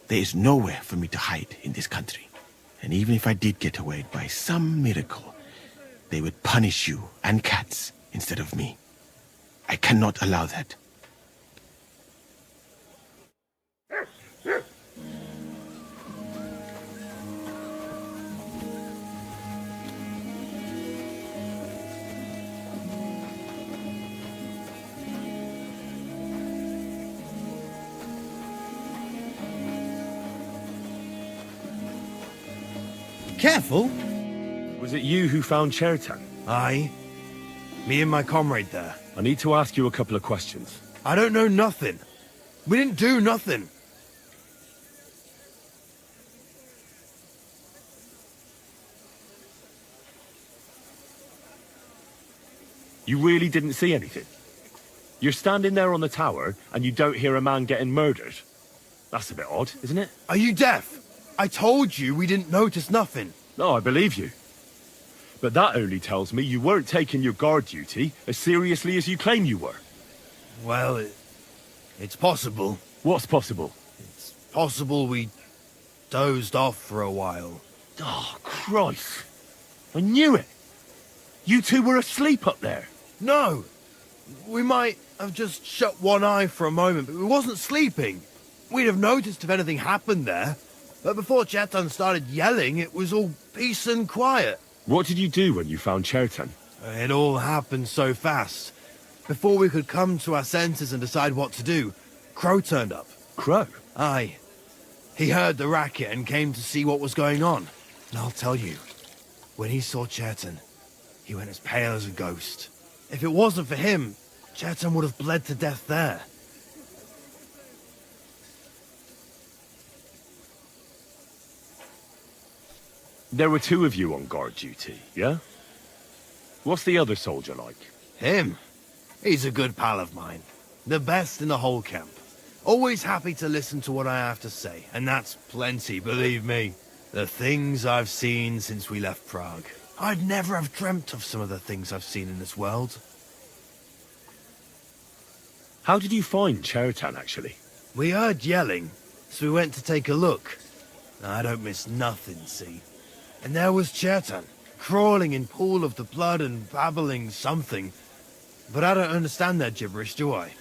[SPEAKER 18] There is nowhere for me to hide in this country. And even if I did get away by some miracle, they would punish you and Katz instead of me. I cannot allow that.
[SPEAKER 1] Careful.
[SPEAKER 2] Was it you who found Chertan?
[SPEAKER 9] Aye. Me and my comrade there.
[SPEAKER 2] I need to ask you a couple of questions.
[SPEAKER 9] I don't know nothing. We didn't do nothing.
[SPEAKER 2] You really didn't see anything? You're standing there on the tower, and you don't hear a man getting murdered? That's a bit odd, isn't it?
[SPEAKER 9] Are you deaf? I told you we didn't notice nothing.
[SPEAKER 2] No, I believe you. But that only tells me you weren't taking your guard duty as seriously as you claim you were.
[SPEAKER 9] Well, it's possible.
[SPEAKER 2] What's possible?
[SPEAKER 9] It's possible we dozed off for a while.
[SPEAKER 2] Oh, Christ. I knew it. You two were asleep up there.
[SPEAKER 9] No. We might have just shut one eye for a moment, but we wasn't sleeping. We'd have noticed if anything happened there. But before Chetan started yelling, it was all peace and quiet.
[SPEAKER 2] What did you do when you found Chetan?
[SPEAKER 9] It all happened so fast. Before we could come to our senses and decide what to do, Crow turned up.
[SPEAKER 2] Crow?
[SPEAKER 9] Aye. He heard the racket and came to see what was going on. And I'll tell you, when he saw Chetan, he went as pale as a ghost. If it wasn't for him, Chetan would have bled to death there.
[SPEAKER 2] There were two of you on guard duty, yeah? What's the other soldier like?
[SPEAKER 9] Him? He's a good pal of mine. The best in the whole camp. Always happy to listen to what I have to say, and that's plenty, believe me. The things I've seen since we left Prague. I'd never have dreamt of some of the things I've seen in this world.
[SPEAKER 2] How did you find Chetan, actually?
[SPEAKER 9] We heard yelling, so we went to take a look. I don't miss nothing, see? And there was Chetan, crawling in pool of the blood and babbling something. But I don't understand their gibberish, do I?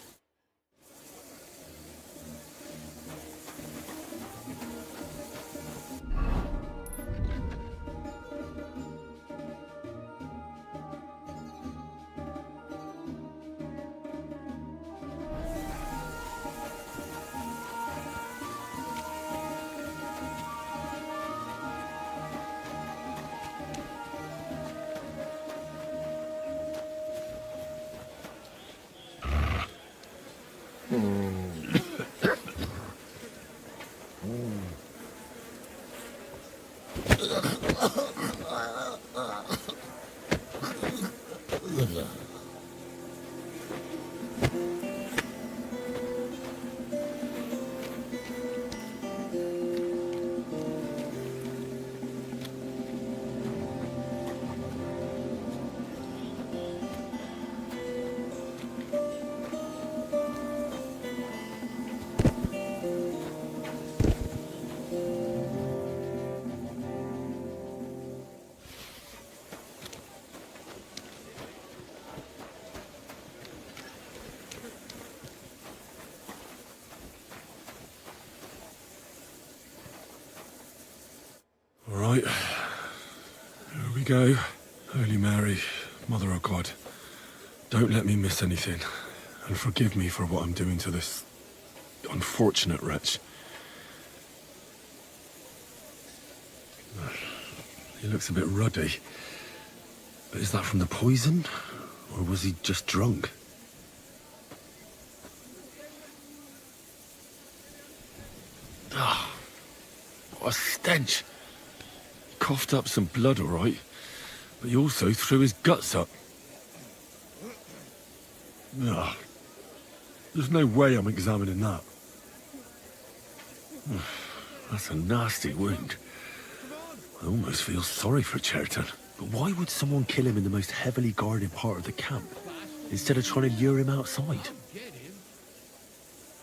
[SPEAKER 2] All right. Here we go. Holy Mary, Mother of God, don't let me miss anything, and forgive me for what I'm doing to this unfortunate wretch. He looks a bit ruddy. But is that from the poison? Or was he just drunk? Ah, what a stench. He coughed up some blood, all right, but he also threw his guts up. Ah, there's no way I'm examining that. That's a nasty wound. I almost feel sorry for Chetan. But why would someone kill him in the most heavily guarded part of the camp, instead of trying to lure him outside?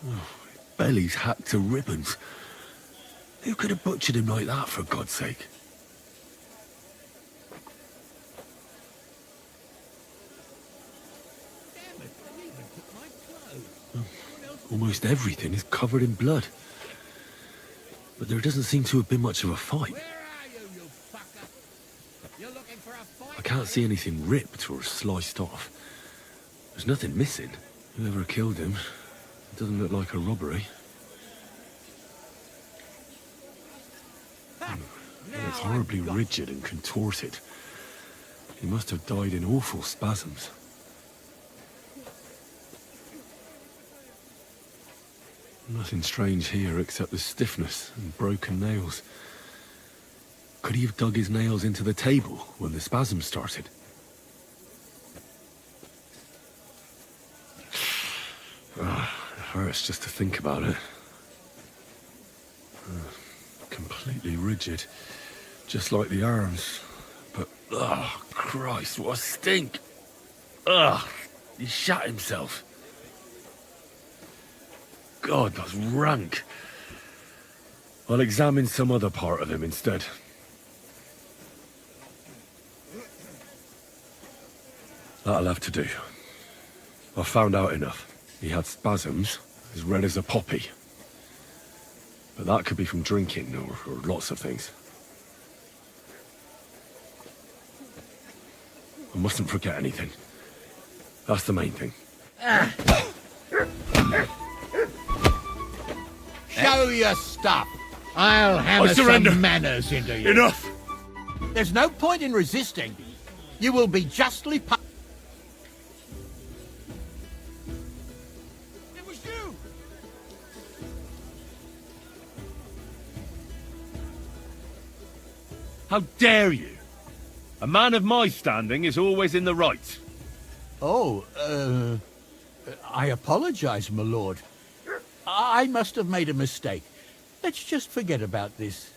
[SPEAKER 2] Oh, his belly's hacked to ribbons. Who could have butchered him like that, for God's sake? Almost everything is covered in blood. But there doesn't seem to have been much of a fight. I can't see anything ripped or sliced off. There's nothing missing. Whoever killed him, it doesn't look like a robbery. It's horribly rigid and contorted. He must have died in awful spasms. Nothing strange here except the stiffness and broken nails. Could he have dug his nails into the table when the spasms started? It hurts just to think about it. Completely rigid, just like the arms. But, Christ, what a stink! He shot himself. God, that's rank. I'll examine some other part of him instead. That'll have to do. I've found out enough. He had spasms, as red as a poppy. But that could be from drinking, or lots of things. I mustn't forget anything. That's the main thing.
[SPEAKER 8] Show your stuff. I'll hammer some manners into you.
[SPEAKER 2] Enough!
[SPEAKER 8] There's no point in resisting. You will be justly punished. It was you!
[SPEAKER 2] How dare you? A man of my standing is always in the right.
[SPEAKER 8] Oh, I apologize, my lord. I must have made a mistake. Let's just forget about this.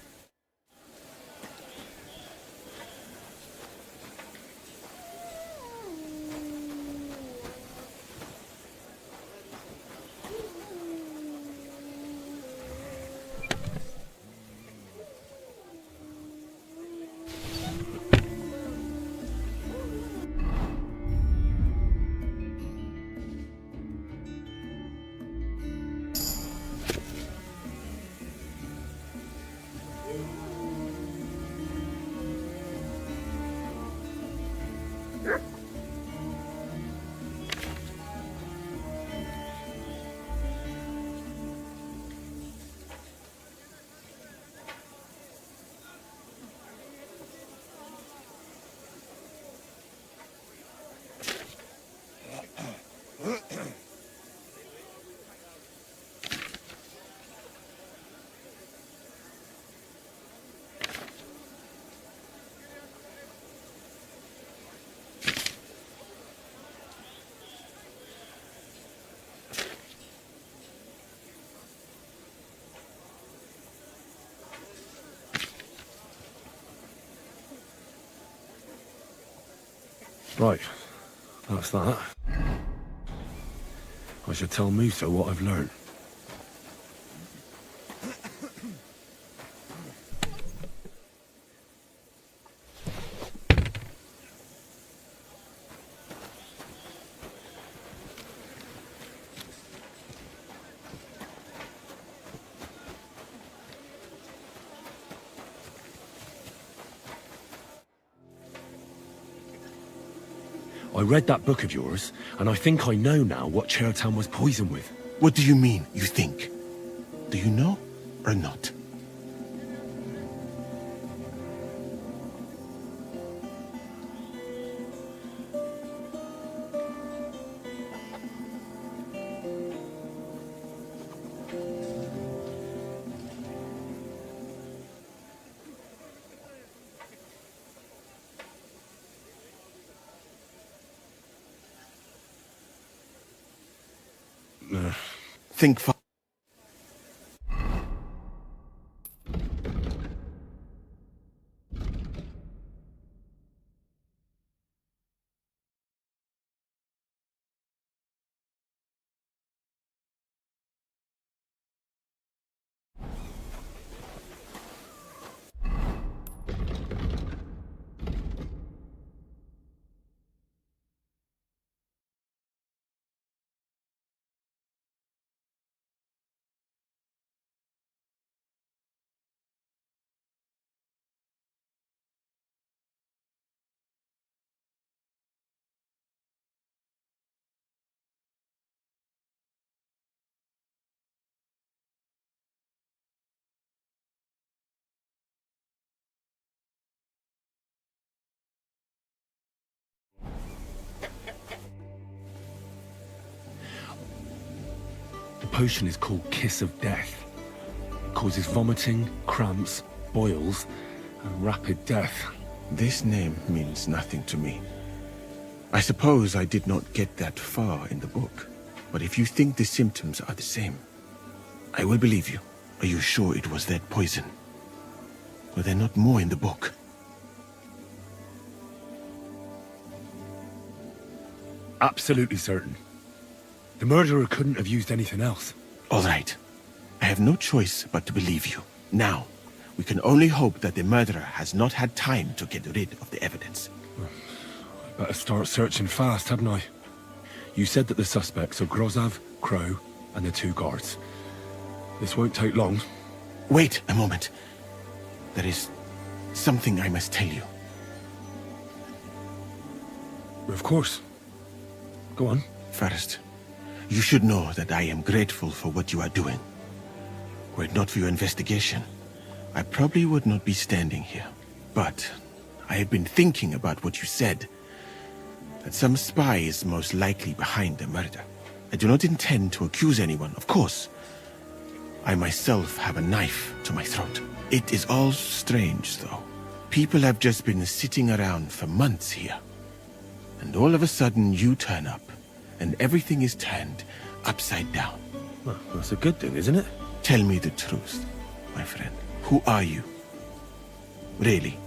[SPEAKER 2] Right, that's that. I should tell Musa what I've learned. I read that book of yours, and I think I know now what Chertown was poisoned with.
[SPEAKER 18] What do you mean, you think? Do you know or not? Think fast.
[SPEAKER 2] potion is called Kiss of Death. It causes vomiting, cramps, boils, and rapid death.
[SPEAKER 18] This name means nothing to me. I suppose I did not get that far in the book. But if you think the symptoms are the same, I will believe you. Are you sure it was that poison? Were there not more in the book?
[SPEAKER 2] Absolutely certain. The murderer couldn't have used anything else.
[SPEAKER 18] All right. I have no choice but to believe you. Now, we can only hope that the murderer has not had time to get rid of the evidence.
[SPEAKER 2] I better start searching fast, hadn't I? You said that the suspects are Grozav, Crow, and the 2 guards. This won't take long.
[SPEAKER 18] Wait a moment. There is something I must tell you.
[SPEAKER 2] Of course. Go on.
[SPEAKER 18] First, you should know that I am grateful for what you are doing. Were it not for your investigation, I probably would not be standing here. But I have been thinking about what you said. That some spy is most likely behind the murder. I do not intend to accuse anyone, of course. I myself have a knife to my throat. It is all strange, though. People have just been sitting around for months here. And all of a sudden you turn up, and everything is turned upside down.
[SPEAKER 2] Well, that's a good thing, isn't it?
[SPEAKER 18] Tell me the truth, my friend. Who are you? Really?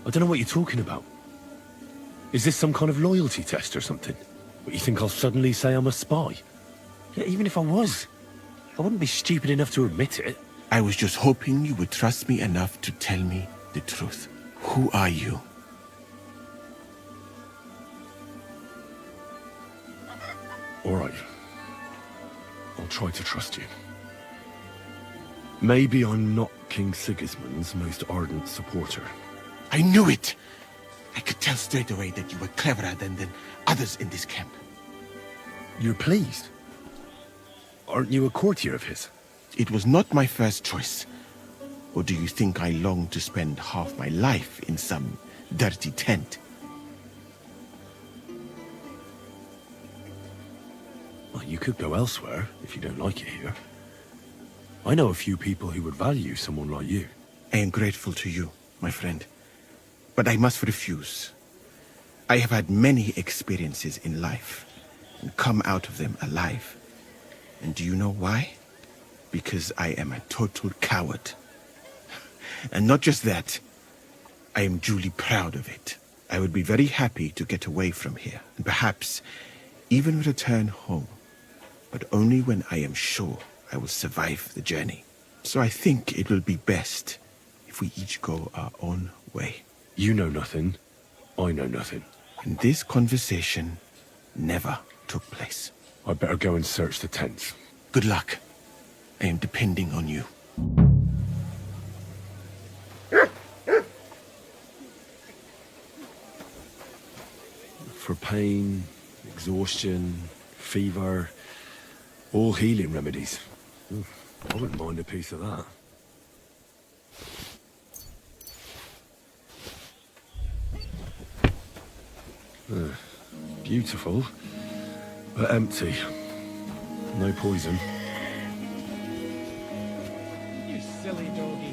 [SPEAKER 2] I don't know what you're talking about. Is this some kind of loyalty test or something? What, you think I'll suddenly say I'm a spy? Yeah, even if I was, I wouldn't be stupid enough to admit it.
[SPEAKER 18] I was just hoping you would trust me enough to tell me the truth. Who are you?
[SPEAKER 2] All right. I'll try to trust you. Maybe I'm not King Sigismund's most ardent supporter.
[SPEAKER 18] I knew it! I could tell straight away that you were cleverer than others in this camp.
[SPEAKER 2] You're pleased? Aren't you a courtier of his?
[SPEAKER 18] It was not my first choice. Or do you think I long to spend half my life in some dirty tent?
[SPEAKER 2] Well, you could go elsewhere if you don't like it here. I know a few people who would value someone like you.
[SPEAKER 18] I am grateful to you, my friend. But I must refuse. I have had many experiences in life and come out of them alive. And do you know why? Because I am a total coward. And not just that, I am duly proud of it. I would be very happy to get away from here, and perhaps even return home, but only when I am sure I will survive the journey. So I think it will be best if we each go our own way.
[SPEAKER 2] You know nothing, I know nothing.
[SPEAKER 18] And this conversation never took place.
[SPEAKER 2] I'd better go and search the tents.
[SPEAKER 18] Good luck. I am depending on you.
[SPEAKER 2] For pain, exhaustion, fever, all healing remedies. I wouldn't mind a piece of that. Beautiful, but empty. No poison.
[SPEAKER 5] You silly doggy.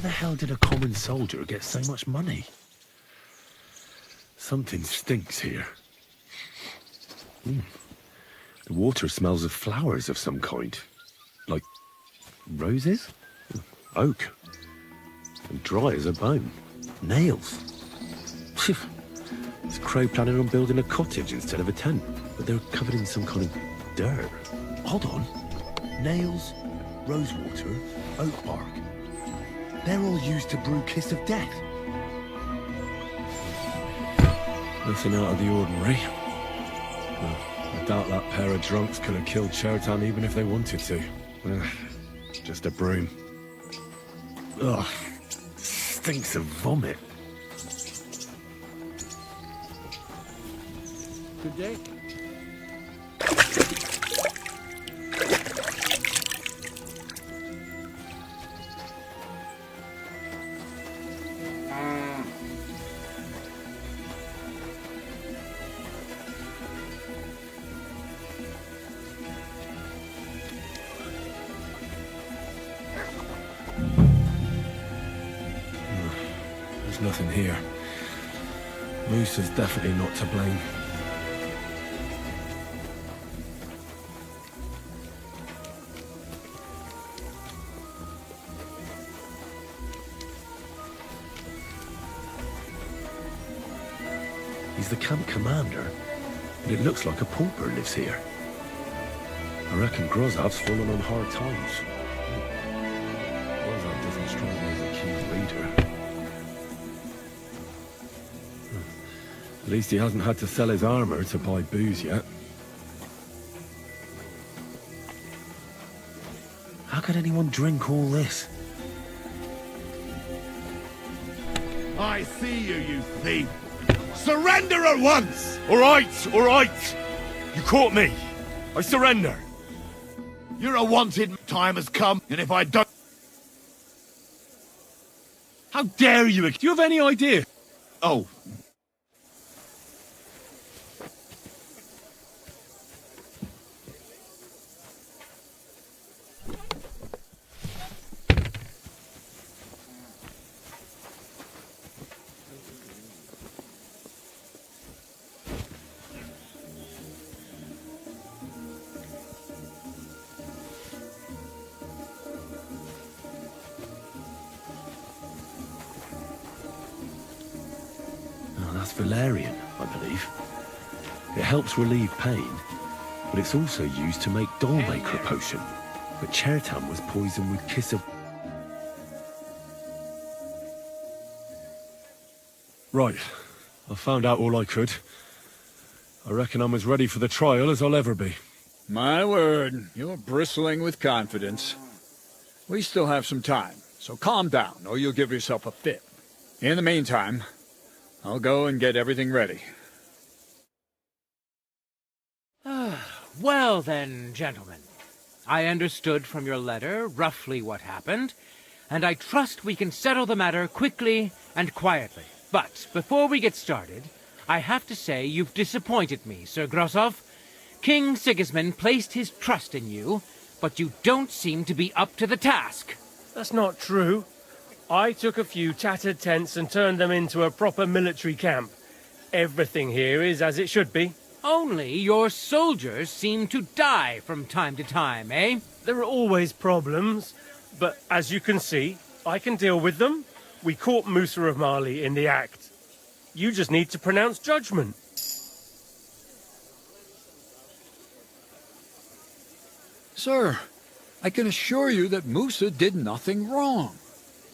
[SPEAKER 2] the hell did a common soldier get so much money? Something stinks here. The water smells of flowers of some kind. Like roses? Oak. And dry as a bone. Nails. This crow planning on building a cottage instead of a tent, but they're covered in some kind of dirt. Hold on. Nails, rosewater, oak bark. They're all used to brew Kiss of Death. Nothing out of the ordinary. I doubt that pair of drunks could have killed Chertan even if they wanted to. Just a broom. Ugh. Stinks of vomit.
[SPEAKER 3] Good day.
[SPEAKER 2] There's nothing here. Moose is definitely not to blame. He's the camp commander, but it looks like a pauper lives here. I reckon Grozav's fallen on hard times. Grozav doesn't strike me as a keen reader. At least he hasn't had to sell his armor to buy booze yet. How could anyone drink all this?
[SPEAKER 8] I see you, you thief! Surrender at once!
[SPEAKER 2] All right! You caught me. I surrender.
[SPEAKER 8] You're a wanted. Time has come, and if I don't...
[SPEAKER 2] How dare you? Do you have any idea?
[SPEAKER 8] Oh.
[SPEAKER 2] That's valerian, I believe. It helps relieve pain, but it's also used to make dollmaker potion. But Chertan was poisoned with Kiss of... Right. I found out all I could. I reckon I'm as ready for the trial as I'll ever be.
[SPEAKER 17] My word, you're bristling with confidence. We still have some time, so calm down, or you'll give yourself a fit. In the meantime, I'll go and get everything ready.
[SPEAKER 5] Well then, gentlemen. I understood from your letter roughly what happened, and I trust we can settle the matter quickly and quietly. But before we get started, I have to say you've disappointed me, Sir Grosov. King Sigismund placed his trust in you, but you don't seem to be up to the task.
[SPEAKER 12] That's not true. I took a few tattered tents and turned them into a proper military camp. Everything here is as it should be.
[SPEAKER 5] Only your soldiers seem to die from time to time, eh?
[SPEAKER 12] There are always problems, but as you can see, I can deal with them. We caught Musa of Mali in the act. You just need to pronounce judgment.
[SPEAKER 17] Sir, I can assure you that Musa did nothing wrong.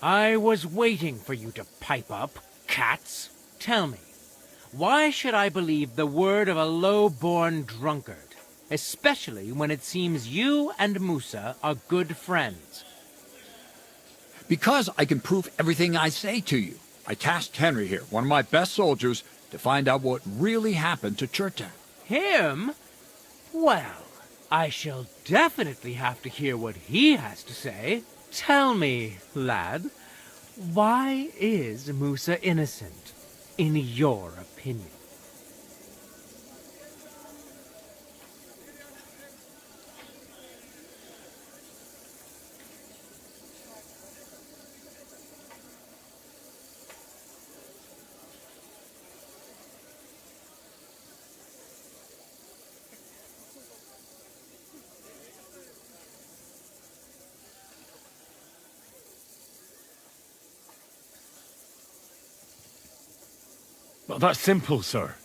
[SPEAKER 5] I was waiting for you to pipe up, cats. Tell me, why should I believe the word of a low-born drunkard, especially when it seems you and Musa are good friends?
[SPEAKER 17] Because I can prove everything I say to you. I tasked Henry here, one of my best soldiers, to find out what really happened to Chertan.
[SPEAKER 5] Him? Well, I shall definitely have to hear what he has to say. Tell me, lad, why is Musa innocent, in your opinion?
[SPEAKER 2] Well, that's simple, sir.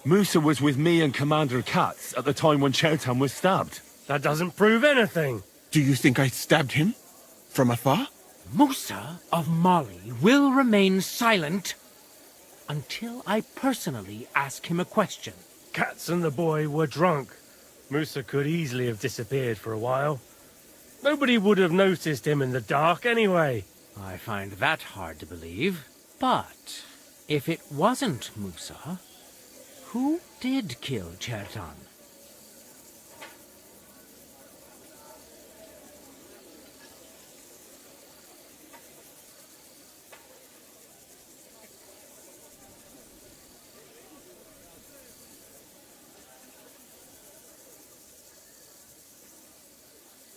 [SPEAKER 2] Musa was with me and Commander Katz at the time when Chertan was stabbed.
[SPEAKER 12] That doesn't prove anything.
[SPEAKER 18] Do you think I stabbed him? From afar?
[SPEAKER 5] Musa of Mali will remain silent until I personally ask him a question.
[SPEAKER 12] Katz and the boy were drunk. Musa could easily have disappeared for a while. Nobody would have noticed him in the dark anyway.
[SPEAKER 5] I find that hard to believe. But if it wasn't Musa, who did kill Chertan?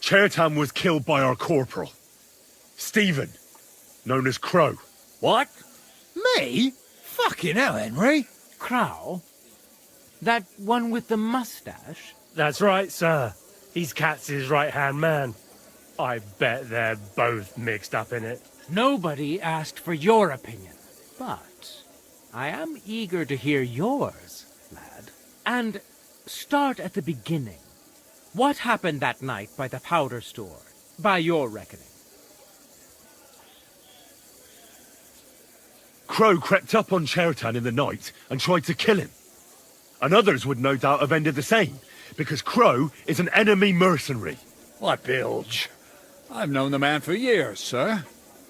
[SPEAKER 2] Chertan was killed by our corporal, Stephen, known as Crow.
[SPEAKER 16] What? Me? Fucking hell, Henry.
[SPEAKER 5] Crow? That one with the mustache?
[SPEAKER 12] That's right, sir. He's Katz's right-hand man. I bet they're both mixed up in it.
[SPEAKER 5] Nobody asked for your opinion, but I am eager to hear yours, lad. And start at the beginning. What happened that night by the powder store, by your reckoning?
[SPEAKER 2] Crow crept up on Chertan in the night and tried to kill him. And others would no doubt have ended the same, because Crow is an enemy mercenary.
[SPEAKER 17] What bilge? I've known the man for years, sir.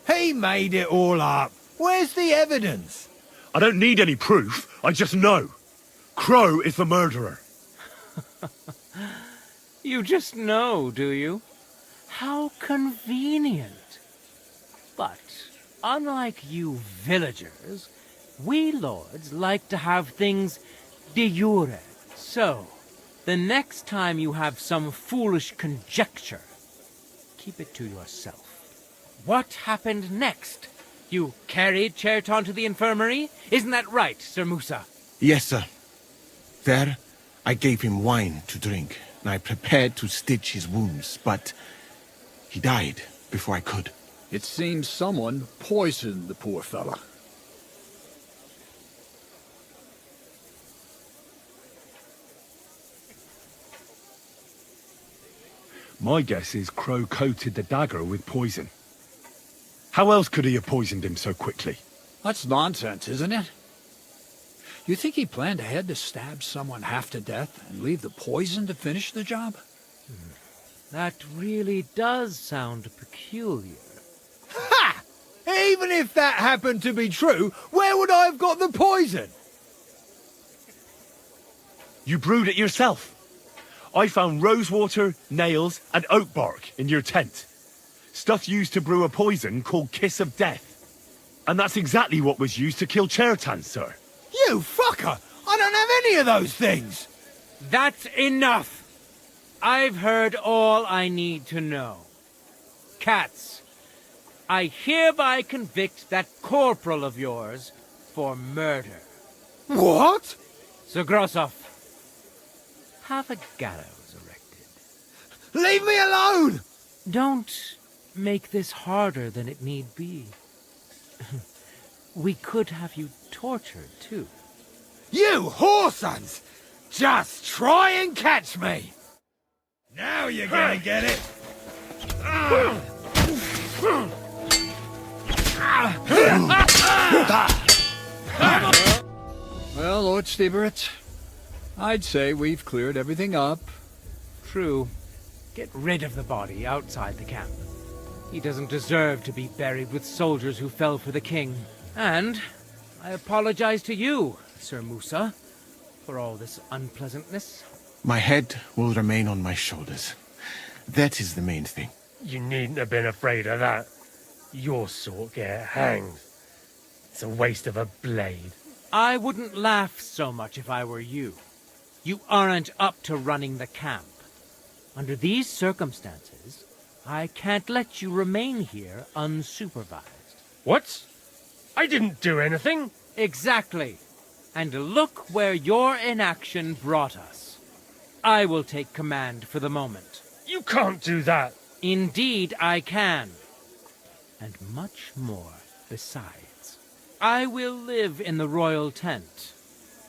[SPEAKER 16] He made it all up. Where's the evidence?
[SPEAKER 2] I don't need any proof, I just know. Crow is the murderer.
[SPEAKER 5] You just know, do you? How convenient. But, unlike you villagers, we lords like to have things de jure. So, the next time you have some foolish conjecture, keep it to yourself. What happened next? You carried Chertan to the infirmary? Isn't that right, Sir Musa?
[SPEAKER 18] Yes, sir. There, I gave him wine to drink, and I prepared to stitch his wounds, but he died before I could.
[SPEAKER 17] It seems someone poisoned the poor fella.
[SPEAKER 2] My guess is Crow coated the dagger with poison. How else could he have poisoned him so quickly?
[SPEAKER 17] That's nonsense, isn't it? You think he planned ahead to stab someone half to death and leave the poison to finish the job?
[SPEAKER 5] That really does sound peculiar.
[SPEAKER 16] Ha! Even if that happened to be true, where would I have got the poison?
[SPEAKER 2] You brewed it yourself. I found rosewater, nails, and oak bark in your tent. Stuff used to brew a poison called Kiss of Death. And that's exactly what was used to kill Chertan, sir.
[SPEAKER 16] You fucker! I don't have any of those things!
[SPEAKER 5] That's enough! I've heard all I need to know. Katz, I hereby convict that corporal of yours for murder.
[SPEAKER 16] What?
[SPEAKER 5] Sir Grossoff, have a gallows erected.
[SPEAKER 16] Leave me alone!
[SPEAKER 5] Don't make this harder than it need be. We could have you tortured, too.
[SPEAKER 16] You whoresons! Just try and catch me! Now you're gonna get it!
[SPEAKER 17] Well, Lord Stieberitz, I'd say we've cleared everything up.
[SPEAKER 5] True. Get rid of the body outside the camp. He doesn't deserve to be buried with soldiers who fell for the king. And I apologize to you, Sir Musa, for all this unpleasantness.
[SPEAKER 18] My head will remain on my shoulders. That is the main thing.
[SPEAKER 12] You needn't have been afraid of that. Your sort get hanged. It's a waste of a blade.
[SPEAKER 5] I wouldn't laugh so much if I were you. You aren't up to running the camp. Under these circumstances, I can't let you remain here unsupervised.
[SPEAKER 12] What? I didn't do anything.
[SPEAKER 5] Exactly. And look where your inaction brought us. I will take command for the moment.
[SPEAKER 12] You can't do that.
[SPEAKER 5] Indeed, I can. And much more besides. I will live in the royal tent.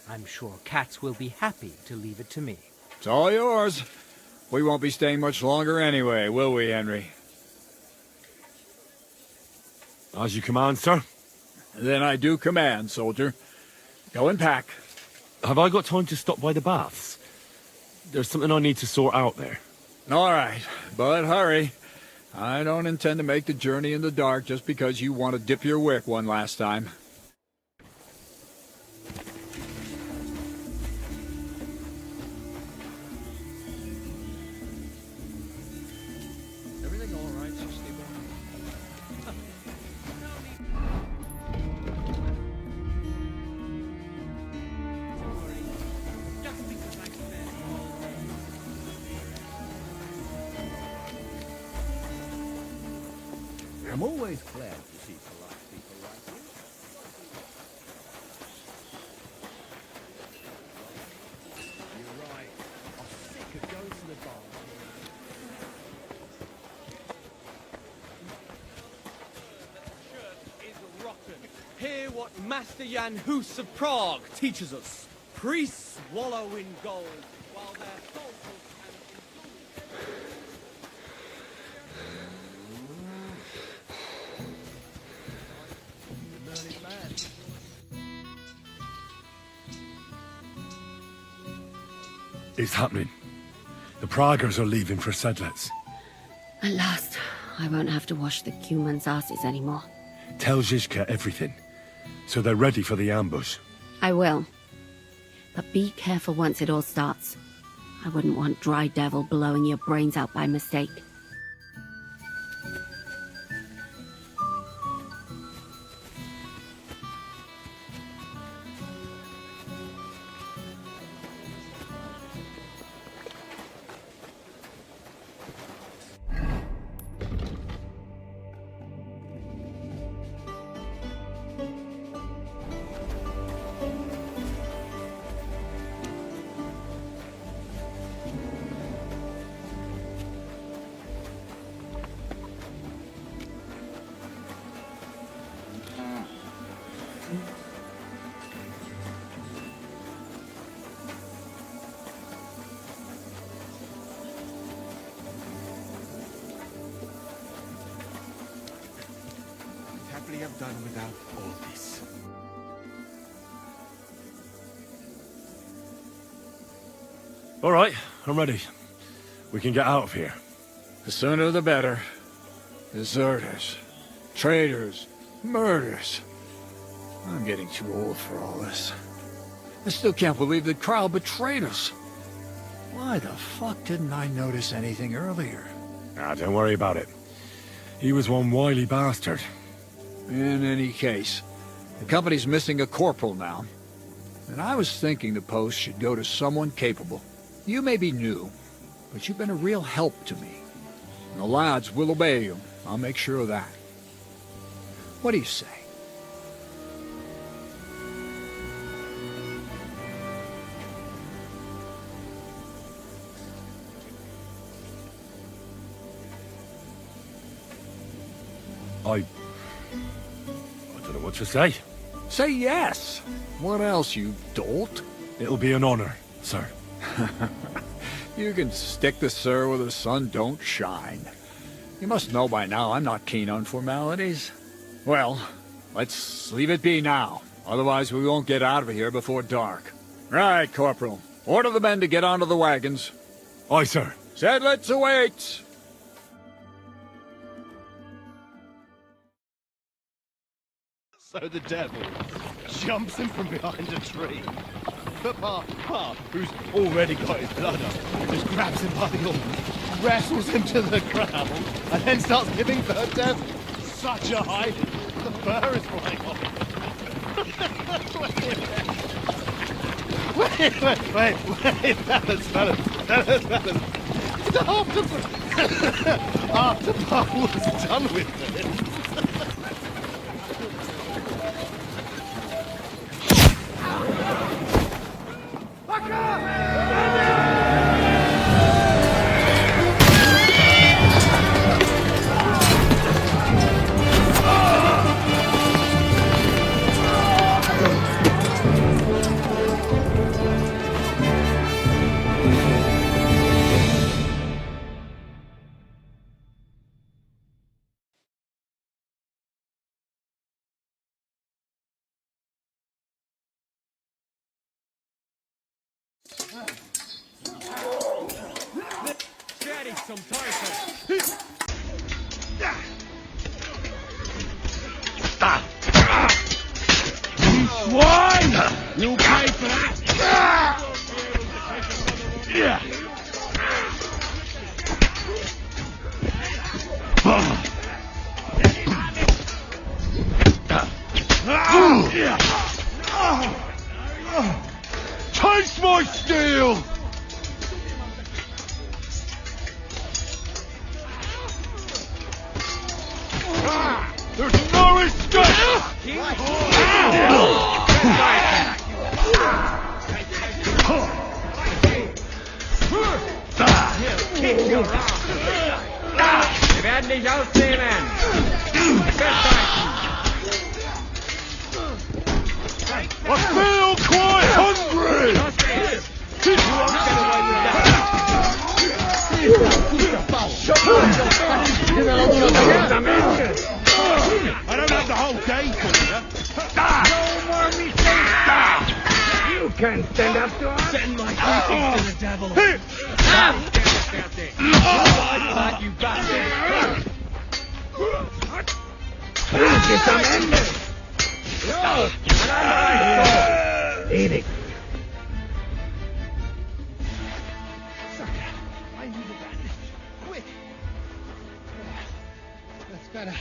[SPEAKER 5] I'm sure cats will be happy to leave it to me.
[SPEAKER 17] It's all yours. We won't be staying much longer anyway, will we, Henry?
[SPEAKER 2] As you command, sir.
[SPEAKER 17] Then I do command, soldier. Go and pack.
[SPEAKER 2] Have I got time to stop by the baths? There's something I need to sort out there.
[SPEAKER 17] All right, but hurry. I don't intend to make the journey in the dark just because you want to dip your wick one last time. Everything all right, Steve?
[SPEAKER 21] I'm always glad to see polite people like you. You're right. I'm sick of going to the bar.
[SPEAKER 11] Is rotten. Hear what Master Jan Hus of Prague teaches us. Priests wallow in gold, while their souls
[SPEAKER 2] It's happening. The Praggers are leaving for Sedlets.
[SPEAKER 13] At last, I won't have to wash the Cumans' asses anymore.
[SPEAKER 2] Tell Zizka everything, so they're ready for the ambush.
[SPEAKER 13] I will. But be careful once it all starts. I wouldn't want Dry Devil blowing your brains out by mistake.
[SPEAKER 18] Happily have done without all this.
[SPEAKER 2] All right, I'm ready. We can get out of here.
[SPEAKER 17] The sooner the better. Deserters, traitors, murders. I'm getting too old for all this. I still can't believe that Kyle betrayed us. Why the fuck didn't I notice anything earlier?
[SPEAKER 2] Ah, don't worry about it. He was one wily bastard.
[SPEAKER 17] In any case, the company's missing a corporal now. And I was thinking the post should go to someone capable. You may be new, but you've been a real help to me. And the lads will obey you. I'll make sure of that. What do you say?
[SPEAKER 2] I don't know what to say.
[SPEAKER 17] Say yes. What else, you dolt?
[SPEAKER 2] It'll be an honor, sir.
[SPEAKER 17] You can stick the sir where the sun don't shine. You must know by now I'm not keen on formalities. Well, let's leave it be now. Otherwise we won't get out of here before dark. Right, Corporal. Order the men to get onto the wagons.
[SPEAKER 2] Aye, sir.
[SPEAKER 17] Sedlets awaits!
[SPEAKER 21] So the devil jumps in from behind a tree. But Pa, who's already got his blood up, just grabs him by the arm, wrestles him to the ground, and then starts giving fur death such a hiding. The fur is flying off. Wait, fellas. After Pa was done with it.
[SPEAKER 3] Steady some tighter.
[SPEAKER 8] You swine! You'll pay for that! Taste my steel! There's no escape!
[SPEAKER 3] Kick your ass! Wir werden dich ausnehmen! Festhalten!
[SPEAKER 8] I feel quite hungry!
[SPEAKER 3] You won't get away with that!
[SPEAKER 8] I don't have the whole day for you. No more mistakes! You can't stand up to us!
[SPEAKER 11] Send my greetings to the devil! You bastard!
[SPEAKER 8] Get some enders! Eat it.
[SPEAKER 11] Sucker! I need a bandage! Quick! That's better.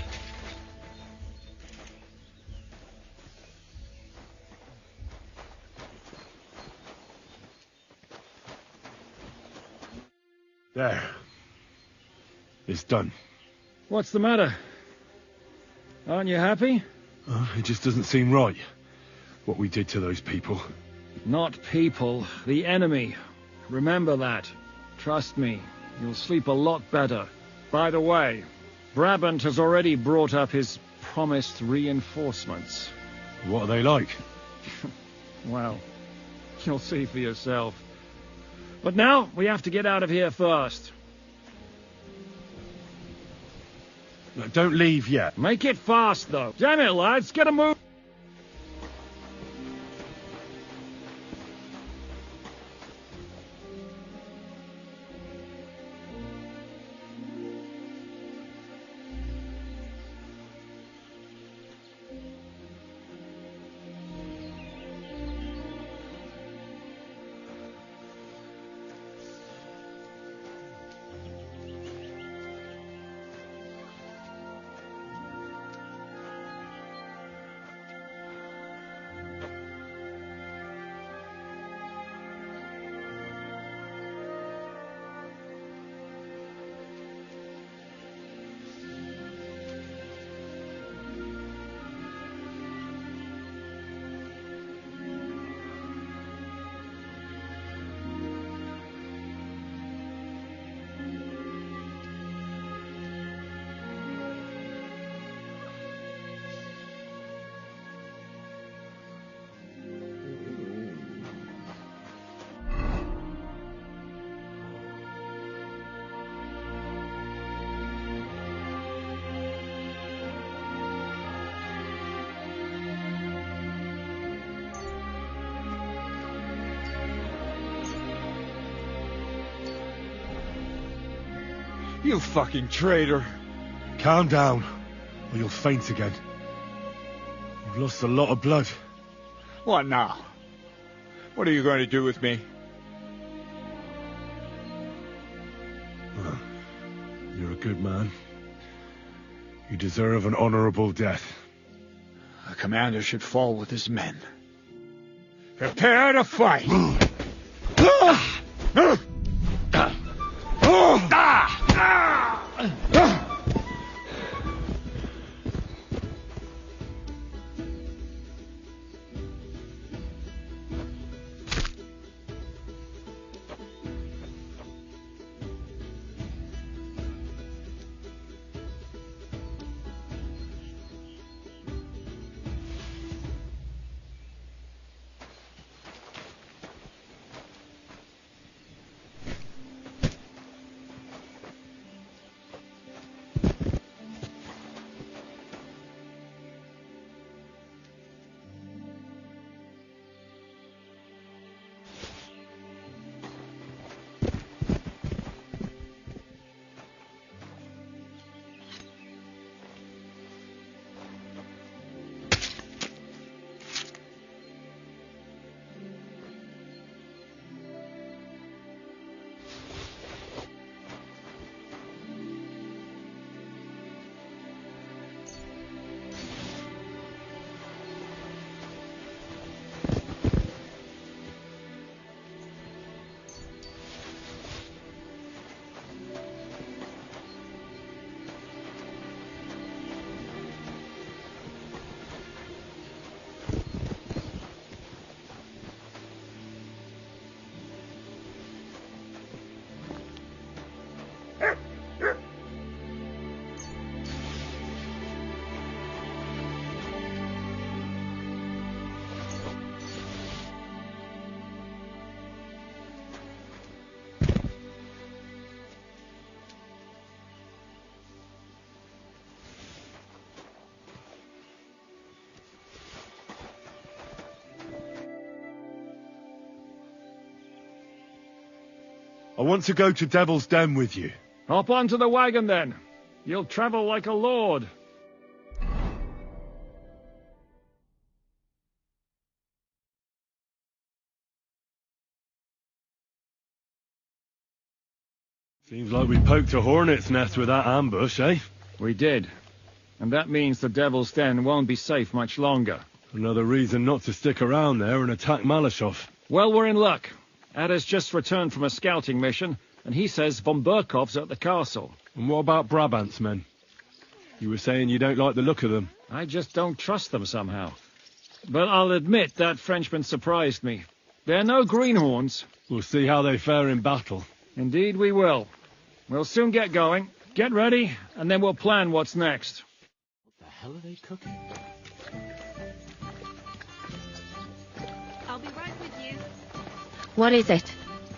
[SPEAKER 2] There. It's done.
[SPEAKER 3] What's the matter? Aren't you happy?
[SPEAKER 2] It just doesn't seem right. What we did to those people.
[SPEAKER 3] Not people, the enemy. Remember that. Trust me, you'll sleep a lot better. By the way, Brabant has already brought up his promised reinforcements.
[SPEAKER 2] What are they like?
[SPEAKER 3] Well, you'll see for yourself. But now, we have to get out of here first.
[SPEAKER 2] No, don't leave yet.
[SPEAKER 3] Make it fast, though. Damn it, lads, get a move!
[SPEAKER 16] You fucking traitor.
[SPEAKER 2] Calm down, or you'll faint again. You've lost a lot of blood.
[SPEAKER 16] What now? What are you going to do with me?
[SPEAKER 2] You're a good man. You deserve an honorable death.
[SPEAKER 16] The commander should fall with his men. Prepare to fight!
[SPEAKER 2] I want to go to Devil's Den with you.
[SPEAKER 3] Hop onto the wagon then. You'll travel like a lord.
[SPEAKER 2] Seems like we poked a hornet's nest with that ambush, eh?
[SPEAKER 3] We did. And that means the Devil's Den won't be safe much longer.
[SPEAKER 2] Another reason not to stick around there and attack Malashov.
[SPEAKER 3] Well, we're in luck. Ada's just returned from a scouting mission, and he says von Burkov's at the castle.
[SPEAKER 2] And what about Brabant's men? You were saying you don't like the look of them.
[SPEAKER 3] I just don't trust them somehow. But I'll admit that Frenchman surprised me. They're no greenhorns.
[SPEAKER 2] We'll see how they fare in battle.
[SPEAKER 3] Indeed we will. We'll soon get going. Get ready, and then we'll plan what's next.
[SPEAKER 6] What the hell are they cooking?
[SPEAKER 7] I'll be right with you.
[SPEAKER 13] What is it?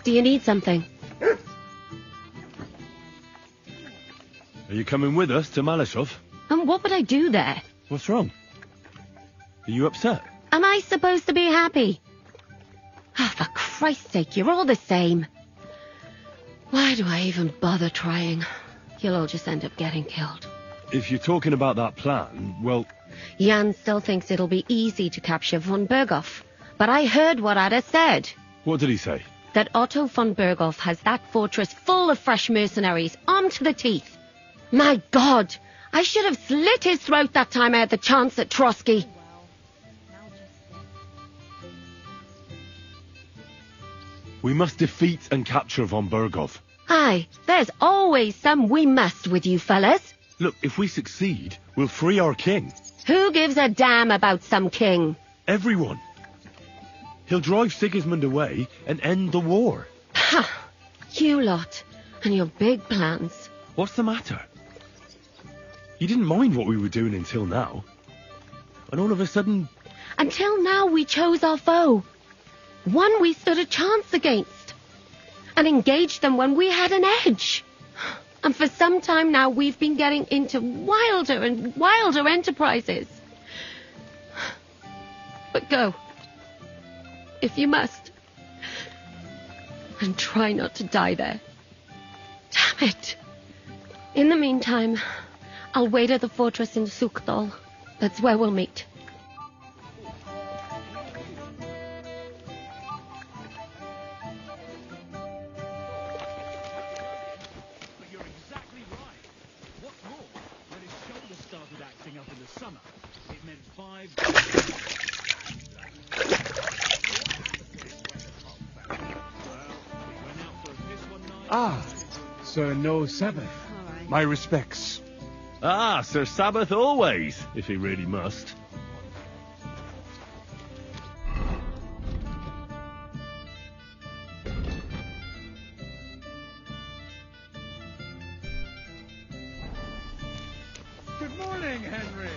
[SPEAKER 13] Do you need something?
[SPEAKER 2] Are you coming with us to Malashov?
[SPEAKER 13] And what would I do there?
[SPEAKER 2] What's wrong? Are you upset?
[SPEAKER 13] Am I supposed to be happy? Oh, for Christ's sake, you're all the same. Why do I even bother trying? You'll all just end up getting killed.
[SPEAKER 2] If you're talking about that plan, well...
[SPEAKER 13] Jan still thinks it'll be easy to capture von Burgov. But I heard what Ada said.
[SPEAKER 2] What did he say?
[SPEAKER 13] That Otto von Burgov has that fortress full of fresh mercenaries, armed to the teeth. My God! I should have slit his throat that time I had the chance at Trotsky.
[SPEAKER 2] We must defeat and capture von Burgov.
[SPEAKER 13] Aye, there's always some we must with you fellas.
[SPEAKER 2] Look, if we succeed, we'll free our king.
[SPEAKER 13] Who gives a damn about some king?
[SPEAKER 2] Everyone. He'll drive Sigismund away and end the war.
[SPEAKER 13] Ha! You lot, and your big plans.
[SPEAKER 2] What's the matter? You didn't mind what we were doing until now. And all of a sudden...
[SPEAKER 13] Until now we chose our foe. One we stood a chance against. And engaged them when we had an edge. And for some time now we've been getting into wilder and wilder enterprises. But go. If you must. And try not to die there. Damn it. In the meantime, I'll wait at the fortress in Sukdal. That's where we'll meet.
[SPEAKER 4] But you're exactly right. What's more, when his shoulder started acting up in the summer, it meant 5...
[SPEAKER 21] Ah, Sir No Sabbath. My respects.
[SPEAKER 2] Ah, Sir Sabbath always, if he really must.
[SPEAKER 4] Good morning, Henry.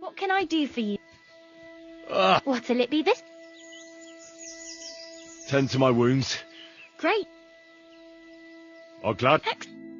[SPEAKER 14] What can I do for you?
[SPEAKER 2] Ah,
[SPEAKER 14] What'll it be this?
[SPEAKER 2] tend to my wounds.
[SPEAKER 14] Great.
[SPEAKER 2] Oh, glad.
[SPEAKER 14] Excellent.